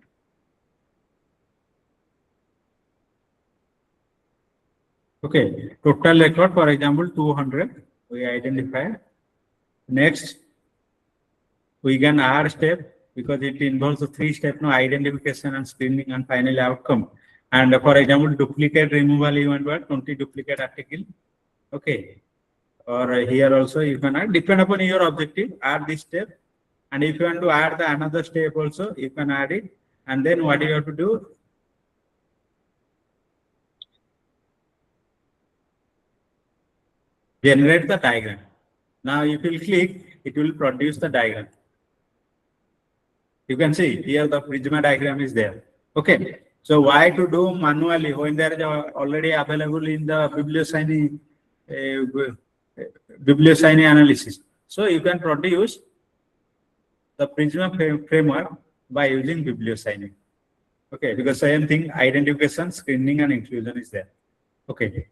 Okay, total record, for example, 200, we identify. Next, we can add step, because it involves the 3 steps, no, identification and screening and finally outcome. And for example, duplicate removal, you want 20 duplicate article. Okay. Or here also you can add, depend upon your objective, add this step. And if you want to add the another step also, you can add it. And then what you have to do? Generate the diagram. Now if you click, it will produce the diagram. You can see here the Prisma diagram is there. Okay. So why to do manually when there is already available in the Biblioshiny analysis? So you can produce the Prisma framework by using Biblioshiny. Okay, because same thing, identification, screening, and inclusion is there. Okay.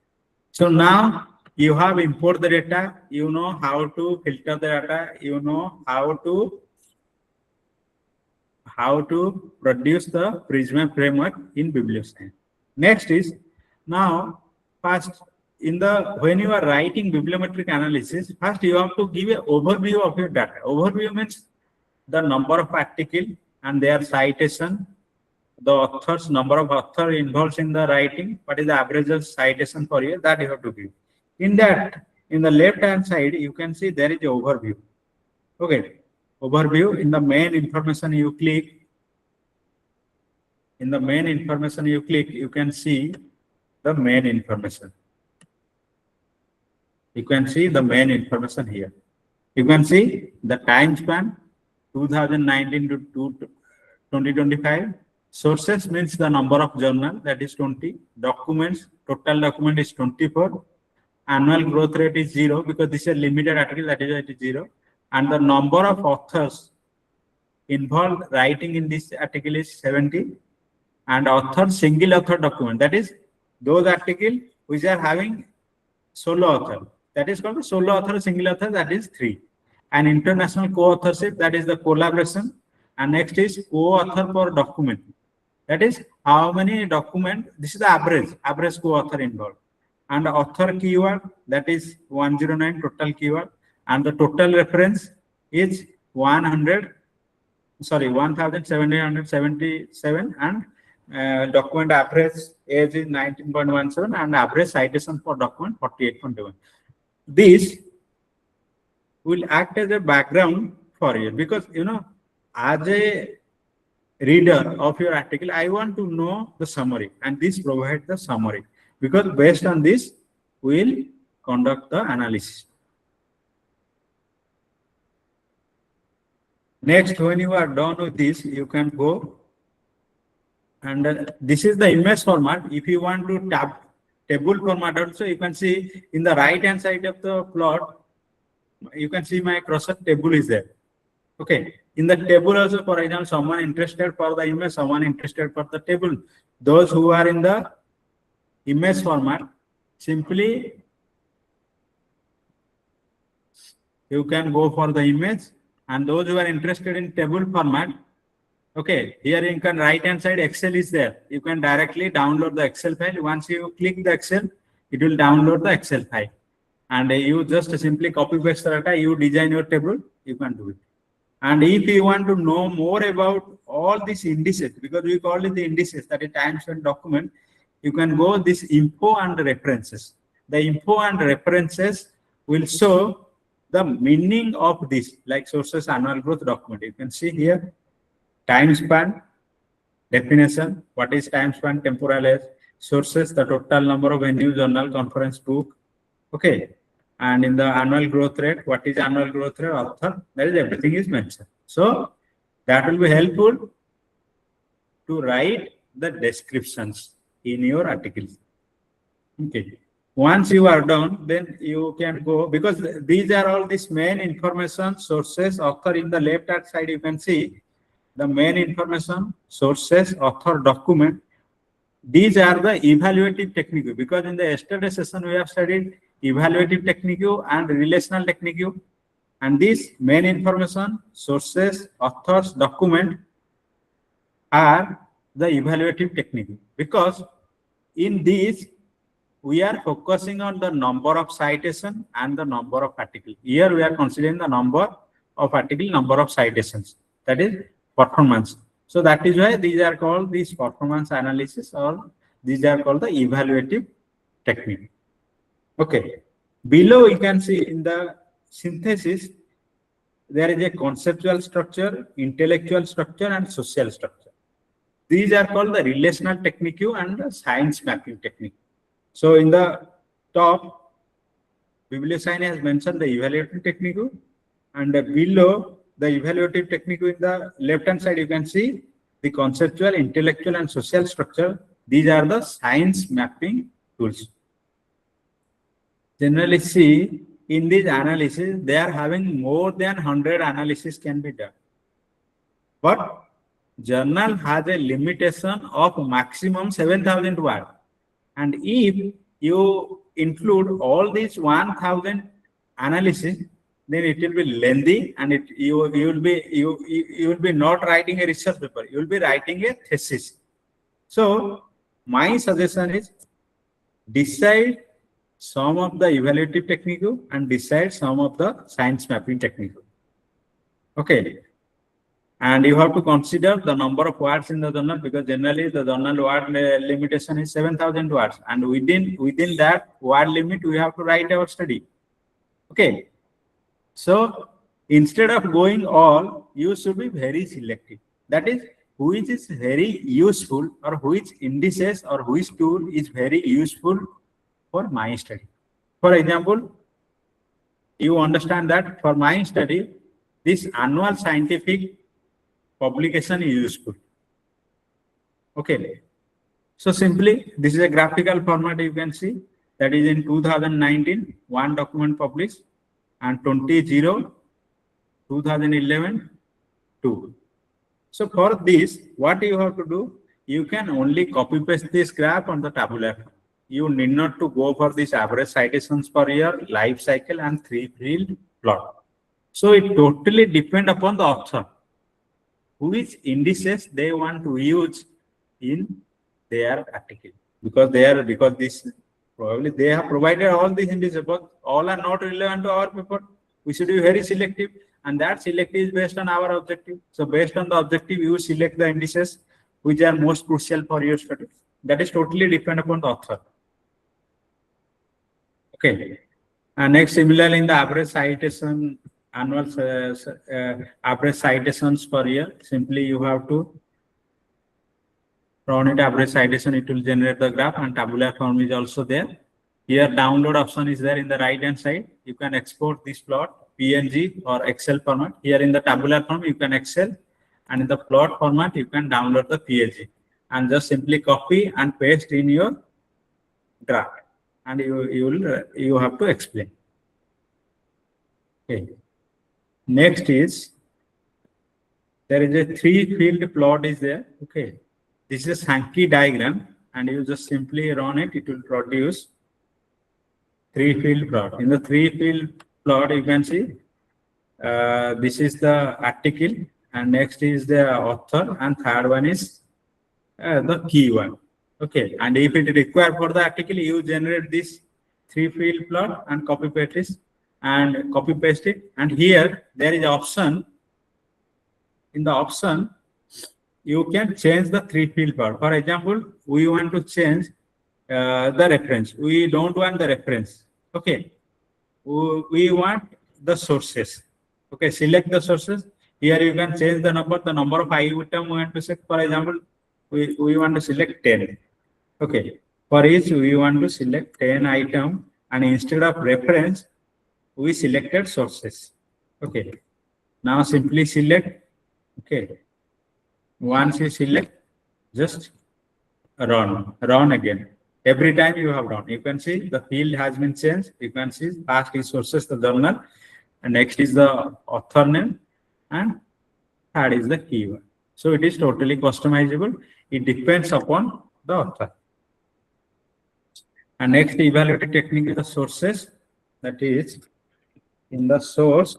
So now you have import the data, you know how to filter the data, you know how to produce the Prisma framework in Biblioshiny. Next is now first when you are writing bibliometric analysis, first you have to give an overview of your data. Overview means the number of article and their citation, the authors, number of author involved in the writing, what is the average of citation per year, that you have to give. In that, in the left hand side, you can see there is an overview. Okay, overview. In the main information you click, you can see the main information. You can see the main information here. You can see the time span 2019 to 2025. Sources means the number of journal, that is 20. Documents, total document is 24. Annual growth rate is 0 because this is a limited article, that is why it is 0. And the number of authors involved writing in this article is 70. And single author document, that is those articles which are having solo author, that is called solo author, single author, that is 3. And international co-authorship, that is the collaboration. And next is co-author per document, that is how many document, this is the average co-author involved. And author keyword, that is 109 total keyword. And the total reference is 1777, and document average age is 19.17, and average citation for document 48.1. This will act as a background for you, because as a reader of your article, I want to know the summary, and this provides the summary, because based on this we will conduct the analysis. Next, when you are done with this, you can go, and this is the image format. If you want to tap table format also, you can see in the right hand side of the plot, you can see my cross-check table is there. Okay, in the table also, for example, someone interested for the image, someone interested for the table. Those who are in the image format, simply you can go for the image, and those who are interested in table format, okay, here you can right hand side Excel is there. You can directly download the Excel file. Once you click the Excel, it will download the Excel file, and you just simply copy paste the data, you design your table, you can do it. And if you want to know more about all these indices, because we call it the indices, that is time spent document, you can go this info and references. The info and references will show the meaning of this, like sources, annual growth document. You can see here time span, definition, what is time span, temporal age, sources, the total number of venues, journal, conference, book. Okay. And in the annual growth rate, what is annual growth rate, author, that is everything is mentioned. So that will be helpful to write the descriptions in your articles. Okay. Once you are done, then you can go, because these are all this main information, sources, author. In the left hand side, you can see the main information, sources, author, document. These are the evaluative technique, because in the yesterday session we have studied evaluative technique and relational technique, and these main information, sources, authors, document are the evaluative technique, because in these we are focusing on the number of citation and the number of articles. Here we are considering the number of article, number of citations, that is performance. So that is why these are called these performance analysis, or these are called the evaluative technique. Okay. Below you can see in the synthesis, there is a conceptual structure, intellectual structure, and social structure. These are called the relational technique and the science mapping technique. So in the top, Biblioshiny has mentioned the evaluative technique, and below the evaluative technique in the left hand side, you can see the conceptual, intellectual, and social structure. These are the science mapping tools. Generally, see, in this analysis, they are having more than 100 analysis can be done. But journal has a limitation of maximum 7,000 words. And if you include all these 1,000 analysis, then it will be lengthy, and you will be not writing a research paper. You will be writing a thesis. So my suggestion is decide some of the evaluative technique and decide some of the science mapping technique. Okay. And you have to consider the number of words in the journal, because generally the journal word limitation is 7,000 words. And within that word limit, we have to write our study. Okay. So instead of going all, you should be very selective. That is, which is very useful, or which indices or which tool is very useful for my study. For example, you understand that for my study, this annual scientific publication is useful. Okay. So simply, this is a graphical format you can see. That is in 2019, one document published, and 2011, two. So for this, what you have to do, you can only copy paste this graph on the tabular form. You need not to go for this average citations per year, life cycle, and three-field plot. So it totally depends upon the author, which indices they want to use in their article, because this probably they have provided all these indices, but all are not relevant to our paper. We should be very selective, and that selective is based on our objective. So based on the objective, you select the indices which are most crucial for your study. That is totally depend upon the author. Okay. And next, similarly, in the average citation, annual average citations per year, simply you have to run it average citation. It will generate the graph, and tabular form is also there. Here, download option is there in the right hand side. You can export this plot, PNG or Excel format. Here in the tabular form, you can Excel, and in the plot format, you can download the PNG, and just simply copy and paste in your graph, and you have to explain. Okay. Next is, there is a three-field plot is there. Okay. This is a Sankey diagram, and you just simply run it. It will produce three-field plot. In the three-field plot, you can see this is the article, and next is the author, and third one is the keyword. Okay. And if it is required for the article, you generate this three-field plot and copy paste it. And here there is option. In the option, you can change the three-field plot. For example, we want to change the reference. We don't want the reference. Okay. We want the sources. Okay. Select the sources. Here you can change the number of items we want to select. For example, we want to select 10. Okay. For each, we want to select 10 items, and instead of reference, we selected sources. Okay. Now simply select. Okay. Once you select, just run again. Every time you have run, you can see the field has been changed. You can see first is sources, the journal, and next is the author name, and third is the keyword. So it is totally customizable. It depends upon the author. And next evaluative technique is the sources. That is, in the source,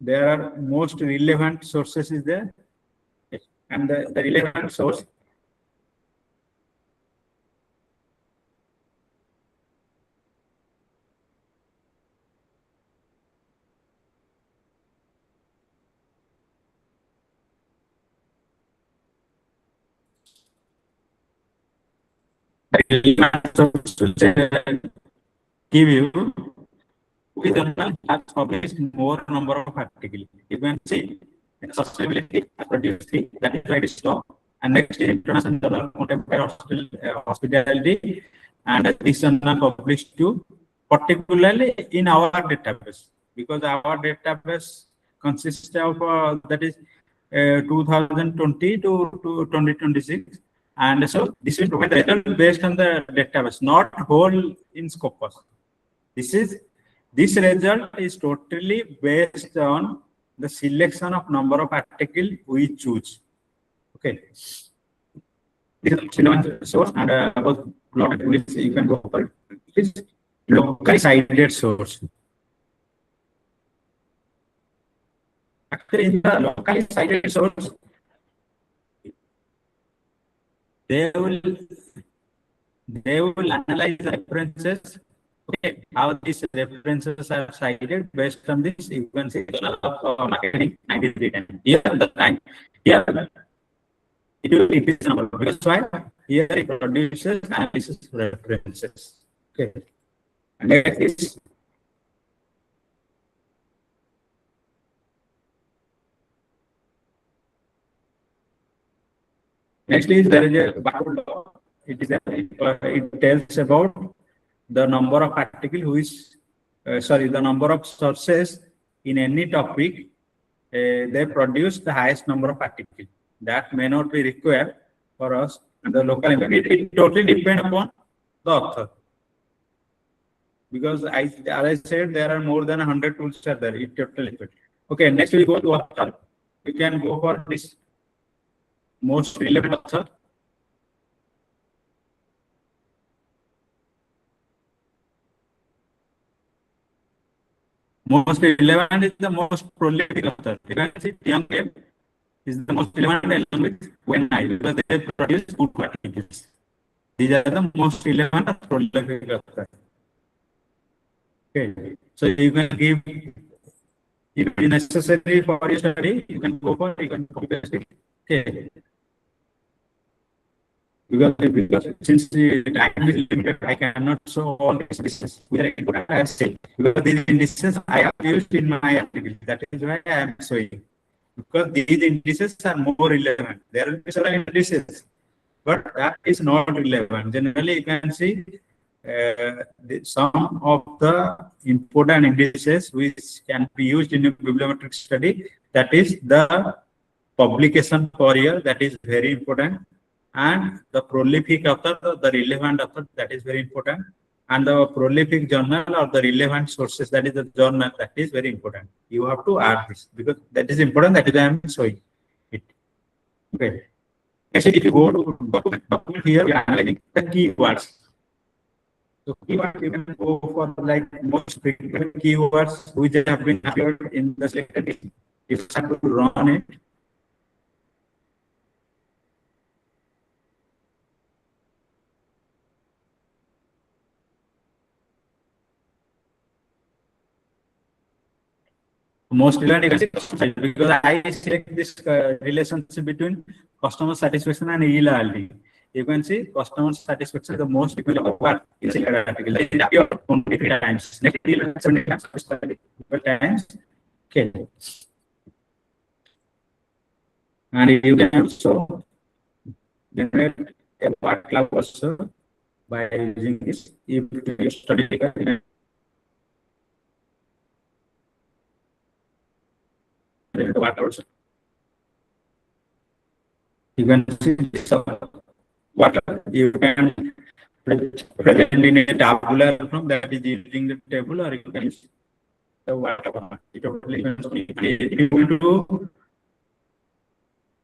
there are most relevant sources is there, and the relevant source give you we have published more number of articles. You can see sustainability produced 3, that is right stop, and next is international contemporary hospitality, and this journal published 2, particularly in our database, because our database consists of that is 2020 to 2026. And so this will provide the result based on the database, not whole in Scopus. This result is totally based on the selection of number of articles we choose. Okay. This is relevant source, and about you can go for it. It is locally cited source. Actually, in the locally cited source, they will analyze the references. Okay, how these references are cited based on this. You can see marketing 93 times. Here the time. Here it will increase the number because why? Here it produces analysis references. Okay, and next is there is a backward law. It tells about the number of articles who is the number of sources in any topic. They produce the highest number of articles. That may not be required for us. And the local impact, it totally depends upon the author. Because as I said, there are more than 100 tools are there. It totally depends. Okay, next we go to author. You can go for this most relevant author. Most relevant is the most prolific author. You can see Young is the most relevant along with when I, because they produce good articles. These are the most relevant and prolific authors. Okay, so you can give, if it is necessary for your study, you can go for, you can copy paste it. Okay. Because since the time is limited, I cannot show all these indices. I have said, because these indices I have used in my article. That is why I am showing. Because these indices are more relevant. There will be several indices, but that is not relevant. Generally, you can see some of the important indices which can be used in a bibliometric study. That is the publication per year. That is very important. And the prolific author, the relevant author, that is very important. And the prolific journal or the relevant sources, that is the journal, that is very important. You have to add this because that is important. That is why I am showing it. Okay. Actually, if you go to document here, we are analyzing the keywords. So keywords, you can go for like most frequent keywords which have been appeared in the selected. If you have to run it. Most relevant because I select this relationship between customer satisfaction and e-loyalty. You can see customer satisfaction is the most frequent in the article. It appears 23 times. Next 70 times. Okay. And you can also generate a word cloud also by using this. If you study also. You can see this what you can present in a tabular form, that is using the table, or you can use the water format. It totally depends on it. If you want to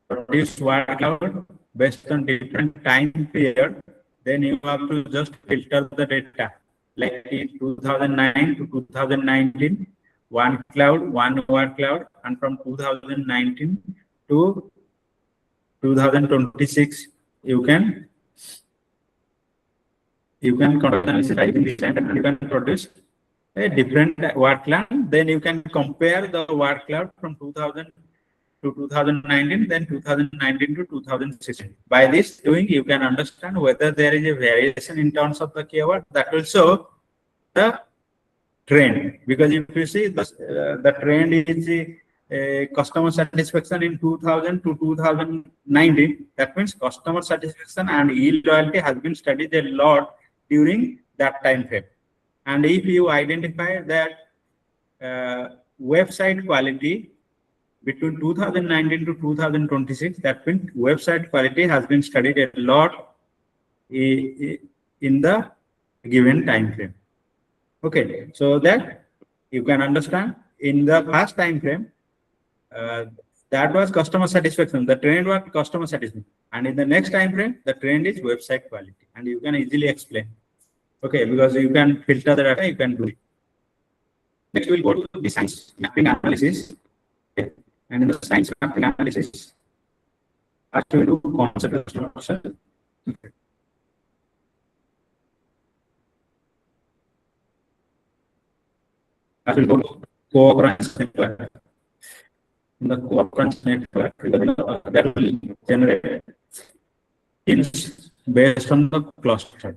produce word cloud based on different time period, then you have to just filter the data. Like in 2009 to 2019. One word cloud, and from 2019 to 2026, you can produce a different word cloud. Then you can compare the word cloud from 2000 to 2019, then 2019 to 2016. By this doing, you can understand whether there is a variation in terms of the keyword. That will show the trend, because if you see the trend is customer satisfaction in 2000 to 2019, that means customer satisfaction and e-loyalty has been studied a lot during that time frame. And if you identify that website quality between 2019 to 2026, that means website quality has been studied a lot in the given time frame. Okay, so that you can understand in the past time frame, that was customer satisfaction. The trend was customer satisfaction, and in the next time frame, the trend is website quality, and you can easily explain. Okay, because you can filter the data, you can do it. Next, we'll go to the science mapping analysis. Okay. And in the science mapping analysis, I will do concept structure. I will go to co-occurrence network. In the co-occurrence network, that will generate hints based on the cluster.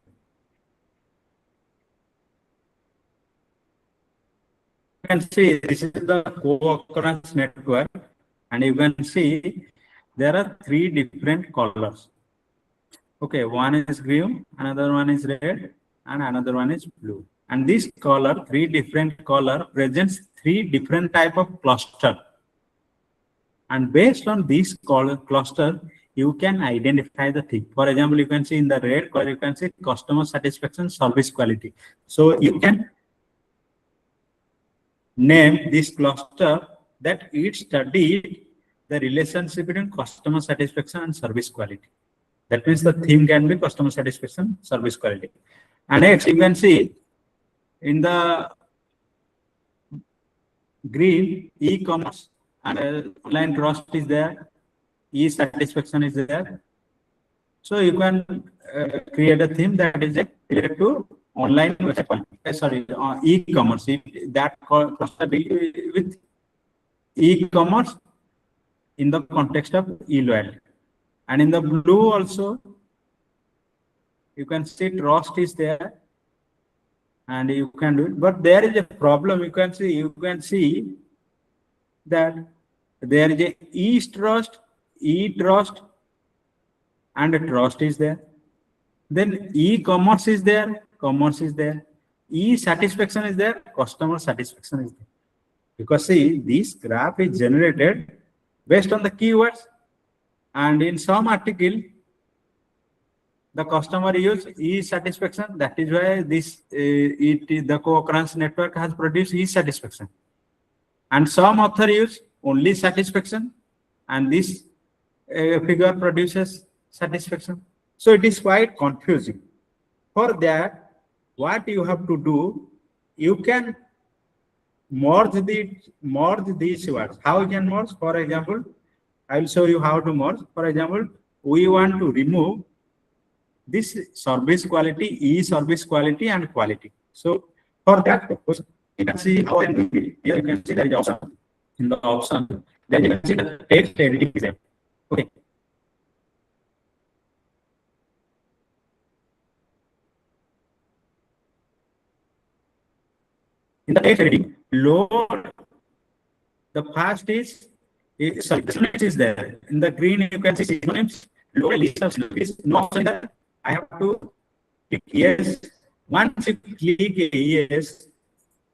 You can see this is the co-occurrence network, and you can see there are three different colors. Okay, one is green, another one is red, and another one is blue. And this color, three different color, presents three different type of cluster. And based on this color cluster, you can identify the thing. For example, you can see in the red color, you can see customer satisfaction, service quality. So you can name this cluster that it studied the relationship between customer satisfaction and service quality. That means the theme can be customer satisfaction, service quality. And next, you can see in the green, e-commerce and online trust is there, e-satisfaction is there. So you can create a theme that is related to online e-commerce. That cluster with e-commerce in the context of e-loyalty. And in the blue also, you can see trust is there, and you can do it. But there is a problem. You can see that there is a e-trust, e-trust, and a trust is there. Then e-commerce is there, commerce is there. E-satisfaction is there, customer satisfaction is there. Because see, this graph is generated based on the keywords, and in some article, the customer use e-satisfaction. That is why this the co-occurrence network has produced e-satisfaction. And some author use only satisfaction, and this figure produces satisfaction. So it is quite confusing. For that, what you have to do, you can merge these words. How you can merge? For example, I will show you how to merge. For example, we want to remove this service quality, e-service quality, and quality. So for that purpose, you can see how here you can see there is option. In the option, then you can see the text editing is there. Okay. In the text editing, load the first is sorry, the synonyms is there. In the green, you can see synonyms. Load a list of synonyms. No option that I have to click yes. Once you click yes,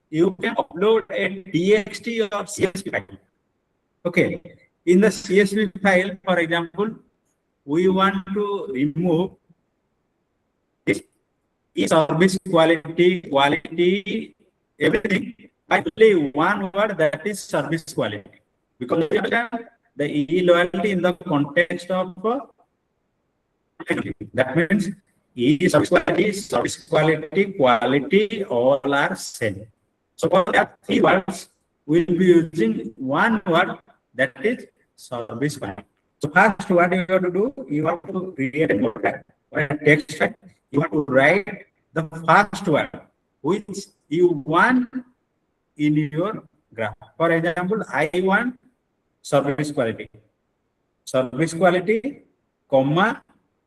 you can upload a DXT or CSV file. Okay. In the CSV file, for example, we want to remove this e-service quality, everything by only one word, that is service quality. Because the e-loyalty in the context of that means service quality, quality, all are same. So for that three words, we'll be using one word, that is service quality. So first, what you have to do, you have to create a notepad or a text file. You have to write the first word which you want in your graph. For example, I want service quality, comma,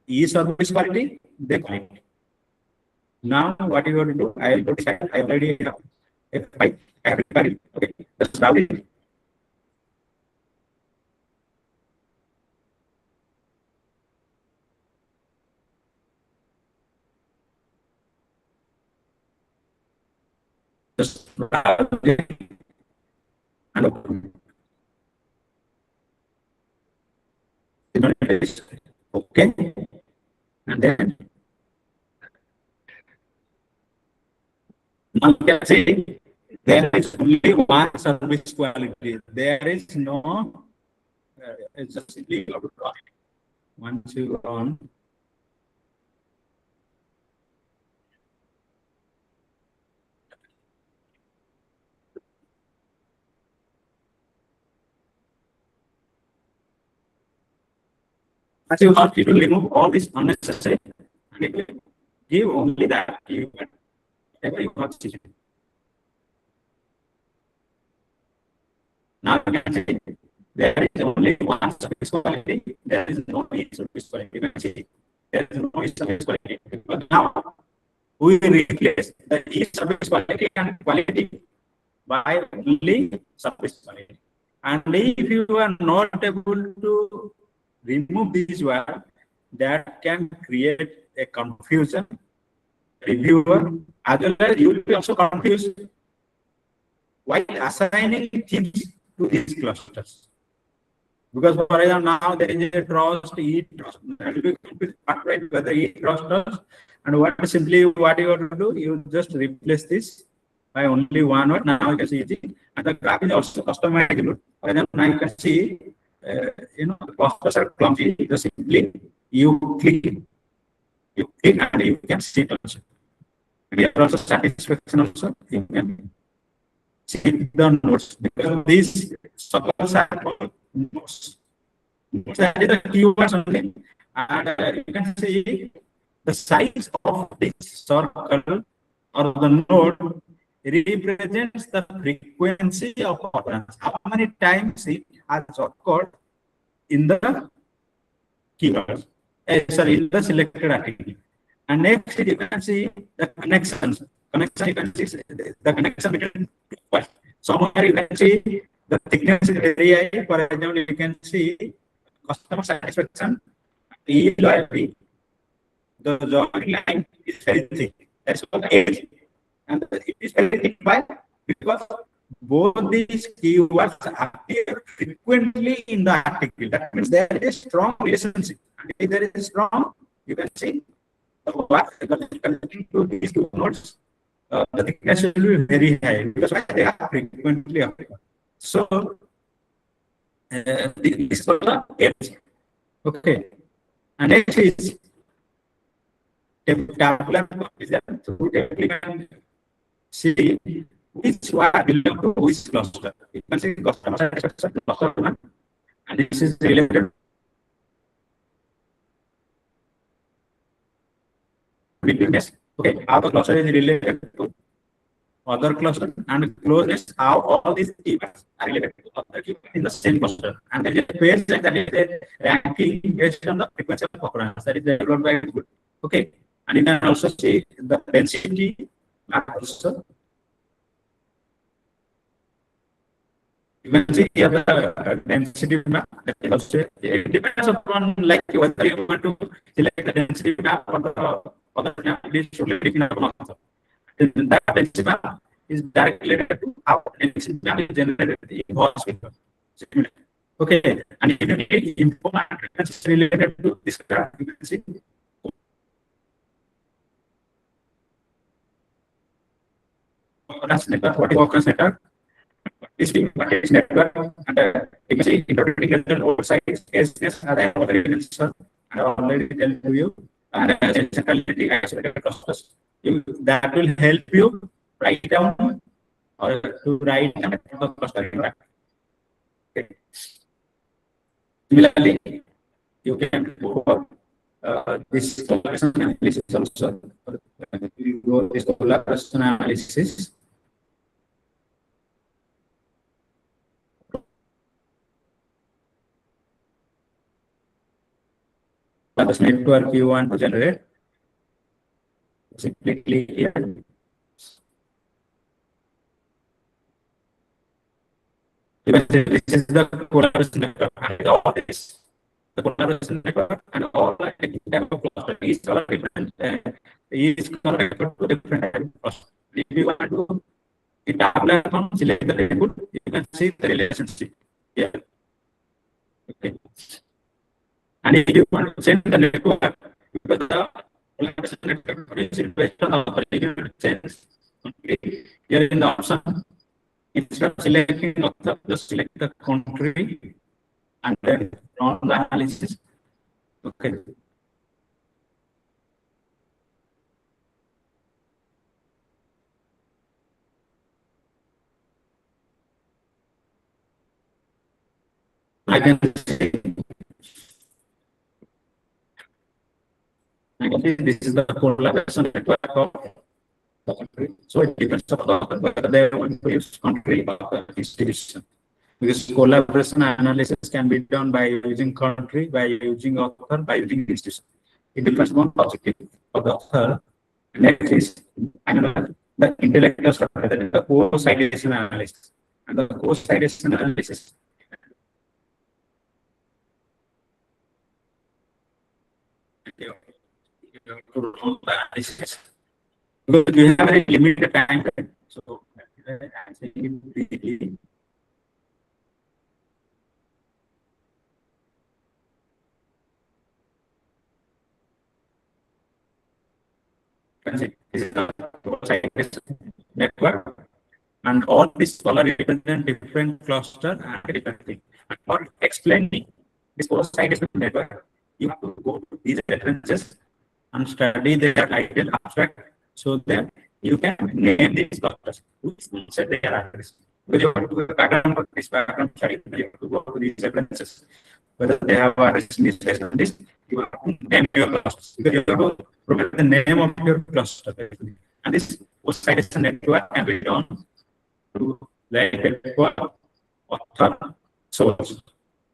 e-service quality, then quality. Now, what you have to do, I will decide. I already have a file. I have a file. Okay, let's start it. Just and Okay, and then now you can see there is only one service quality. There is no. It's just simply once you on. As you want, it will remove all this unnecessary and it will give only that you can. Now you can see there is only one service quality, there is no service quality. You can see there is no service quality. But now we replace the service quality and quality by only service quality. And if you are not able to remove this word, that can create a confusion. Reviewer, as well as you will be also confused while assigning things to these clusters. Because for example, now there is a trust, e-trust, whether e-trust and what simply what you have to do, you just replace this by only one word. Now you can see it, and the graph is also customizable. For example, now you can see, the clusters are clumsy. Just simply you click and you can see it also. We are also satisfaction also. You can see the notes because these circles are called notes. That is the keywords only, and you can see the size of this circle or the node represents the frequency of occurrence. How many times it has occurred in the keywords? In the selected article. And next, you can see the connections. Connection, you can see the connection between two points. Somewhere you can see the thickness is very high. For example, you can see customer satisfaction, loyalty. The dotted line is very thick. That's what the age. And it is very thick. Why? Because both these keywords appear frequently in the article. That means there is a strong relationship. If there is a strong, you can see what connecting to these two nodes, the thickness will be very high because they are frequently appear. So this is the edge. Okay. And next is tabular comparison. So we can see which one belongs to which cluster. You can see customer satisfaction cluster 1, and this is related. Okay, how the cluster is related to other cluster and closeness, how all these events are related to other events in the same cluster. And there is a page that is a ranking based on the frequency of occurrence that is developed by Google. Okay, and you can also see the density map also. You can see here the density map. It depends upon like whether you want to select the density map or the other map. It is related to that density map is directly related to how density map is generated in hospital. Okay, and if you need info matrix related to this graph, you can see. That's network, what is occurrence network? This being package network, and you can see interpreting the node size, yes, and I already tell you, and centrality isolated clusters. That will help you write down or to write down the cluster impact. Okay. Similarly, you can go this collaboration analysis also. You go this collaboration analysis. The network you want to generate. Simply click here. This is the collaboration network and all this. The collaboration network and all the type of cluster is different. Is connected to different clusters. If you want to select the label, you can see the relationship here. Okay. And if you want to change the network, because the collaboration network is based on the particular change. Here in the option, instead of selecting author, just select the country and then run the analysis. Okay. I can see this is the collaboration network of the country. So it depends on whether they want to use country or the institution. Because collaboration analysis can be done by using country, by using author, by using institution. It depends on objective of the author. Next is the intellectual structure, that is the co-citation analysis. And the co-citation analysis. Because we have a limited time, so this is the network, and all these color represent different cluster and different thing. And for explaining this co-citation network, you have to go to these references and study their title abstract, so that you can name these clusters, which set they are addressed. Because you have to do a background for this background study, you have to go to these references, whether they have a this, you have to name your clusters. Because you have to provide the name of your cluster. And this co-citation network can be done to the author source.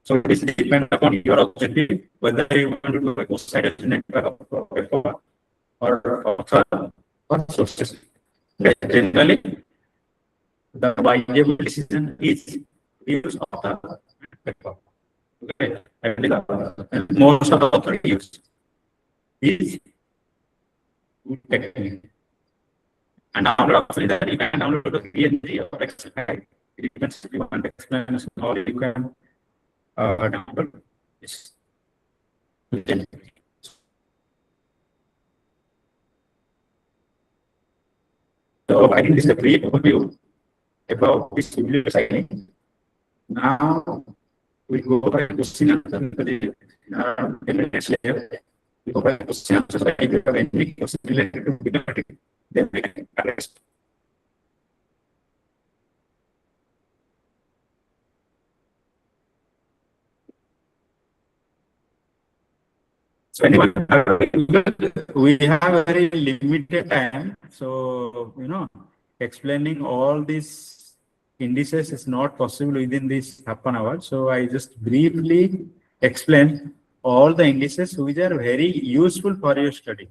So it is depend upon your objective, whether you want to do a co-citation network or author or sources. Generally, the viable decision is use author. Okay. And most of the author use is good technique. And download that you can download the PNG or explain. It depends if you want to explain or you can download this. So I think this is a brief overview about this biblioshiny. Now we go by question and answer. We go by question and answer. If you have any question related to bibliometry, then we can address. So anyway, we have a very limited time. So, explaining all these indices is not possible within this half an hour. So I just briefly explain all the indices which are very useful for your study.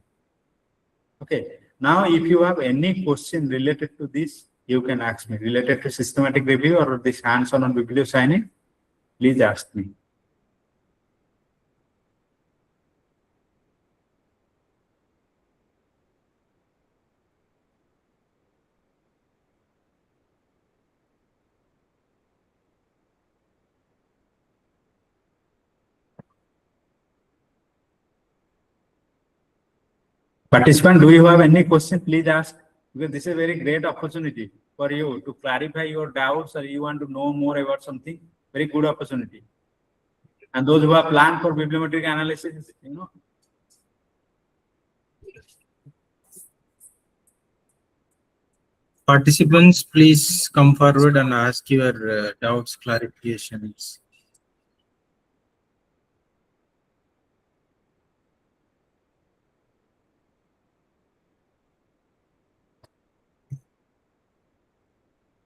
Okay. Now, if you have any question related to this, you can ask me. Related to systematic review or this hands-on on biblioshiny, please ask me. Participant, do you have any question? Please ask, because this is a very great opportunity for you to clarify your doubts, or you want to know more about something. Very good opportunity. And those who have planned for bibliometric analysis, Participants, please come forward and ask your doubts, clarifications.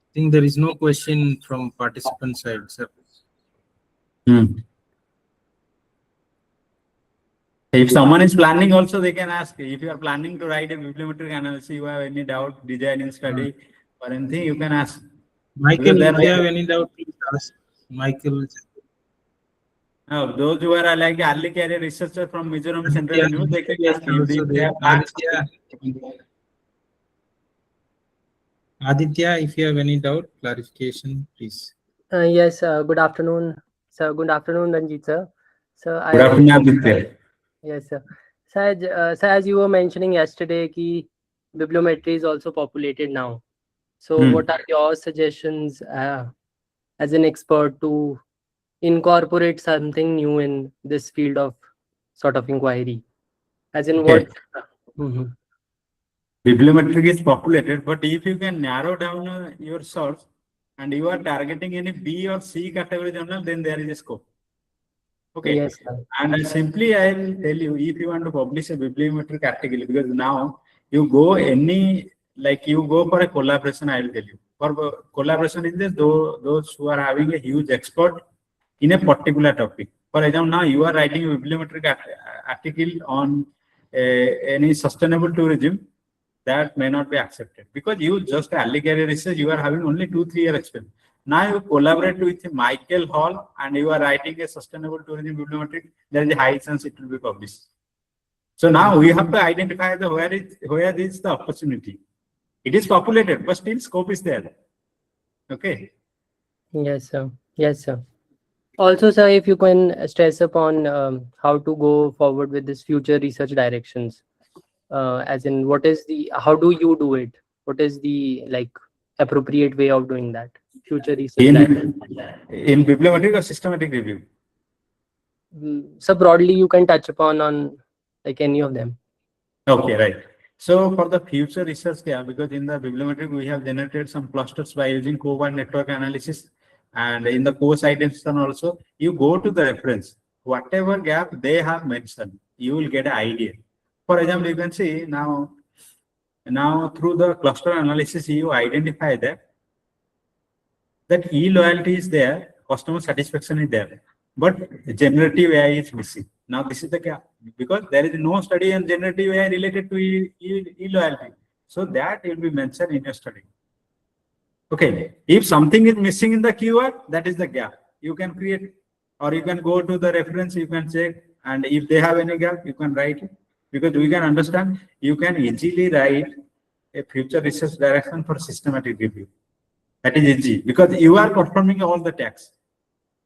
I think there is no question from participant side, sir. If someone is planning also, they can ask. If you are planning to write a bibliometric analysis, you have any doubt, designing study or anything, you can ask. Michael, if you have any doubt, please ask. Michael. No, those who are like early career researcher from Mizoram Central University, they can ask you. Aditya, if you have any doubt, clarification, please. Yes, good afternoon, sir. Good afternoon, Ranjit sir. So Good afternoon, Aditya. yes, sir. So as you were mentioning yesterday, ki bibliometry is also populated now. So what are your suggestions as an expert to incorporate something new in this field of sort of inquiry? As in Okay. what? Mhm. Bibliometric is populated, but if you can narrow down your source and you are targeting any B or C category journal, then there is a scope. Okay. Yes, sir. And simply I will tell you, if you want to publish a bibliometric article, because now you go any, like you go for a collaboration, I will tell you. For collaboration in this, those who are having a huge expert in a particular topic. For example, now you are writing a bibliometric article on any sustainable tourism, that may not be accepted because you just allegatory research, you are having only 2-3 year experience. Now you collaborate with Michael Hall and you are writing a sustainable tourism bibliometric, there is a high chance it will be published. So now we have to identify where is the opportunity. It is populated, but still scope is there. Okay. Yes, sir. Yes, sir. Also, sir, if you can stress upon how to go forward with this future research directions, as in how do you do it? What is the appropriate way of doing that? Future research directions. In bibliometric or systematic review? So broadly, you can touch upon on any of them. Okay, right. So for the future research, yeah, because in the bibliometric, we have generated some clusters by using covariant network analysis. And in the course identification also, you go to the reference, whatever gap they have mentioned, you will get an idea. For example, you can see now through the cluster analysis, you identify that e-loyalty is there, customer satisfaction is there, but generative AI is missing. Now this is the gap because there is no study on generative AI related to e-loyalty. So that will be mentioned in your study. Okay, if something is missing in the keyword, that is the gap. You can create, or you can go to the reference, you can check, and if they have any gap, you can write it. Because we can understand, you can easily write a future research direction for systematic review. That is easy because you are performing all the tasks.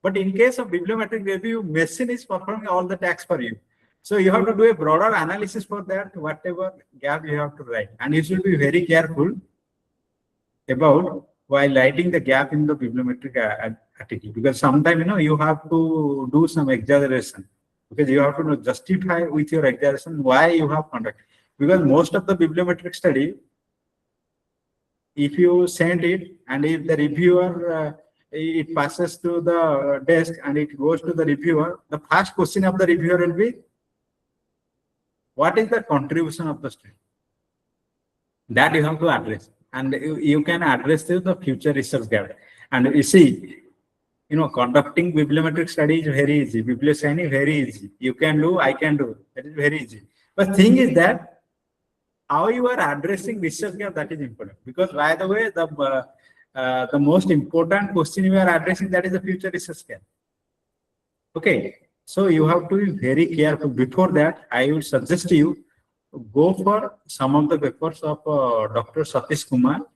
But in case of bibliometric review, machine is performing all the tasks for you. So you have to do a broader analysis for that, whatever gap you have to write. And you should be very careful about while writing the gap in the bibliometric article, because sometimes you have to do some exaggeration, because you have to justify with your exaggeration why you have conducted. Because most of the bibliometric study, if you send it and if the reviewer it passes to the desk and it goes to the reviewer, the first question of the reviewer will be, what is the contribution of the study? That you have to address. And you can address the future research gap. And you see, conducting bibliometric study is very easy. Biblioshiny very easy. You can do, I can do. That is very easy. But thing is that how you are addressing research gap, that is important. Because by the way, the most important question you are addressing, that is the future research gap. Okay. So you have to be very careful. Before that, I would suggest you go for some of the papers of Dr. Satish Kumar.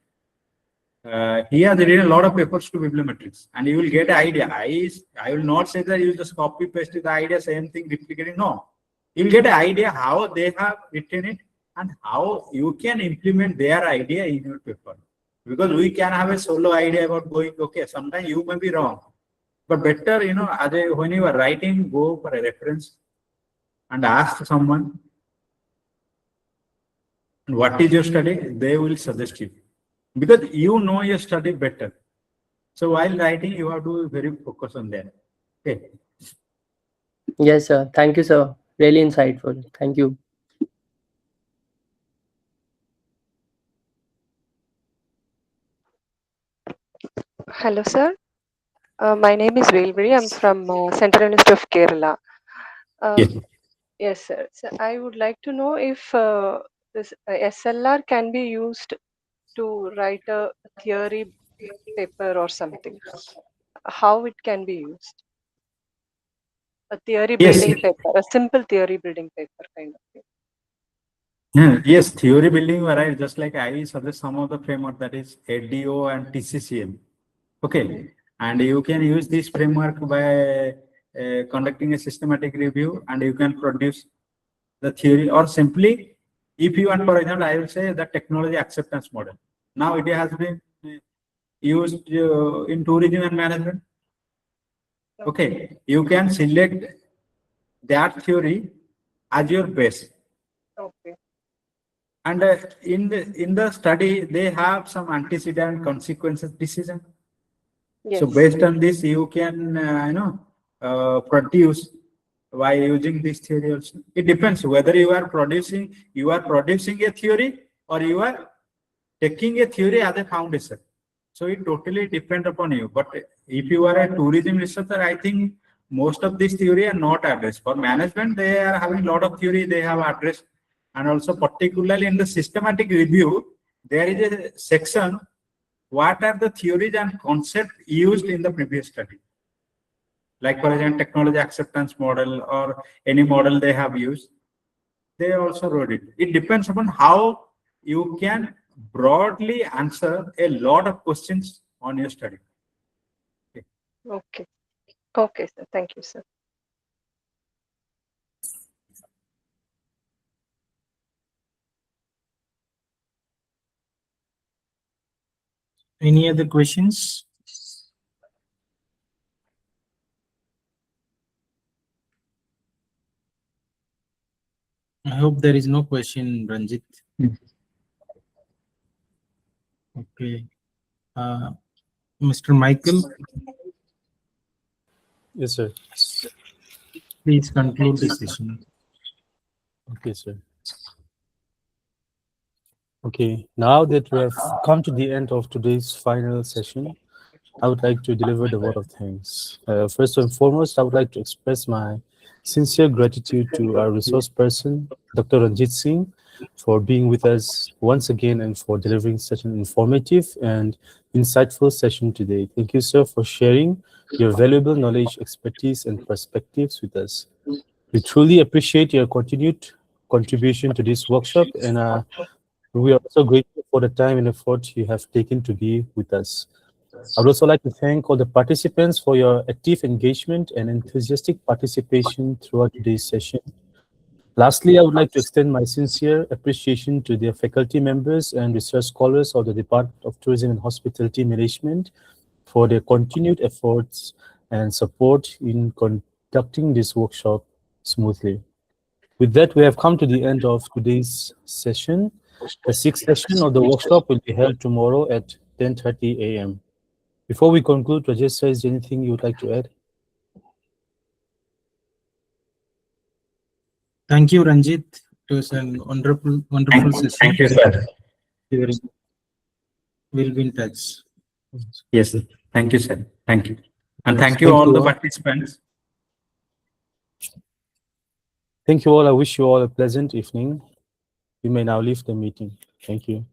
He has written a lot of papers to bibliometrics, and you will get an idea. I will not say that you just copy paste the idea, same thing, replicating. No, you will get an idea how they have written it and how you can implement their idea in your paper. Because we can have a solo idea about going, okay, sometimes you may be wrong, but better, when you are writing, go for a reference and ask someone, what is your study? They will suggest you because you know your study better. So while writing, you have to very focus on that. Okay. Yes, sir. Thank you, sir. Really insightful. Thank you. Hello, sir. My name is Velvari. I'm from Central University of Kerala. Yes. Yes, sir. So I would like to know if this SLR can be used to write a theory paper or something. How it can be used? A theory building paper, a simple theory building paper kind of thing. Yes, theory building, right? Just like I suggest some of the framework, that is ADO and TCCM. Okay. And you can use this framework by conducting a systematic review, and you can produce the theory, or simply, if you want, for example, I will say the technology acceptance model. Now it has been used in tourism and management. Okay, you can select that theory as your base. Okay. And in the study, they have some antecedent consequences decision. Yes. So based on this, you can produce by using this theory also. It depends whether you are producing a theory, or you are taking a theory as a foundation. So it totally depends upon you. But if you are a tourism researcher, I think most of this theory are not addressed. For management, they are having a lot of theory they have addressed. And also particularly in the systematic review, there is a section, what are the theories and concepts used in the previous study? Like, for example, technology acceptance model or any model they have used, they also wrote it. It depends upon how you can broadly answer a lot of questions on your study. Okay. Okay, sir. Thank you, sir. Any other questions? I hope there is no question, Ranjit. Okay. Mr. Michael, Yes, sir. please conclude the session. Okay, sir. Okay, now that we have come to the end of today's final session, I would like to deliver the word of thanks. First and foremost, I would like to express my sincere gratitude to our resource person, Dr. Ranjit Singh, for being with us once again and for delivering such an informative and insightful session today. Thank you, sir, for sharing your valuable knowledge, expertise, and perspectives with us. We truly appreciate your continued contribution to this workshop, and we are also grateful for the time and effort you have taken to be with us. I would also like to thank all the participants for your active engagement and enthusiastic participation throughout today's session. Lastly, I would like to extend my sincere appreciation to the faculty members and research scholars of the Department of Tourism and Hospitality Management for their continued efforts and support in conducting this workshop smoothly. With that, we have come to the end of today's session. The sixth session of the workshop will be held tomorrow at 10:30 a.m. Before we conclude, Rajesh, sir, is there anything you would like to add? Thank you, Ranjit. It was a wonderful session. Thank you, sir. We'll be in touch. Yes, sir. Thank you, sir. Thank you. And Yes, thank you thank all you the all. participants. Thank you all. I wish you all a pleasant evening. You may now leave the meeting. Thank you.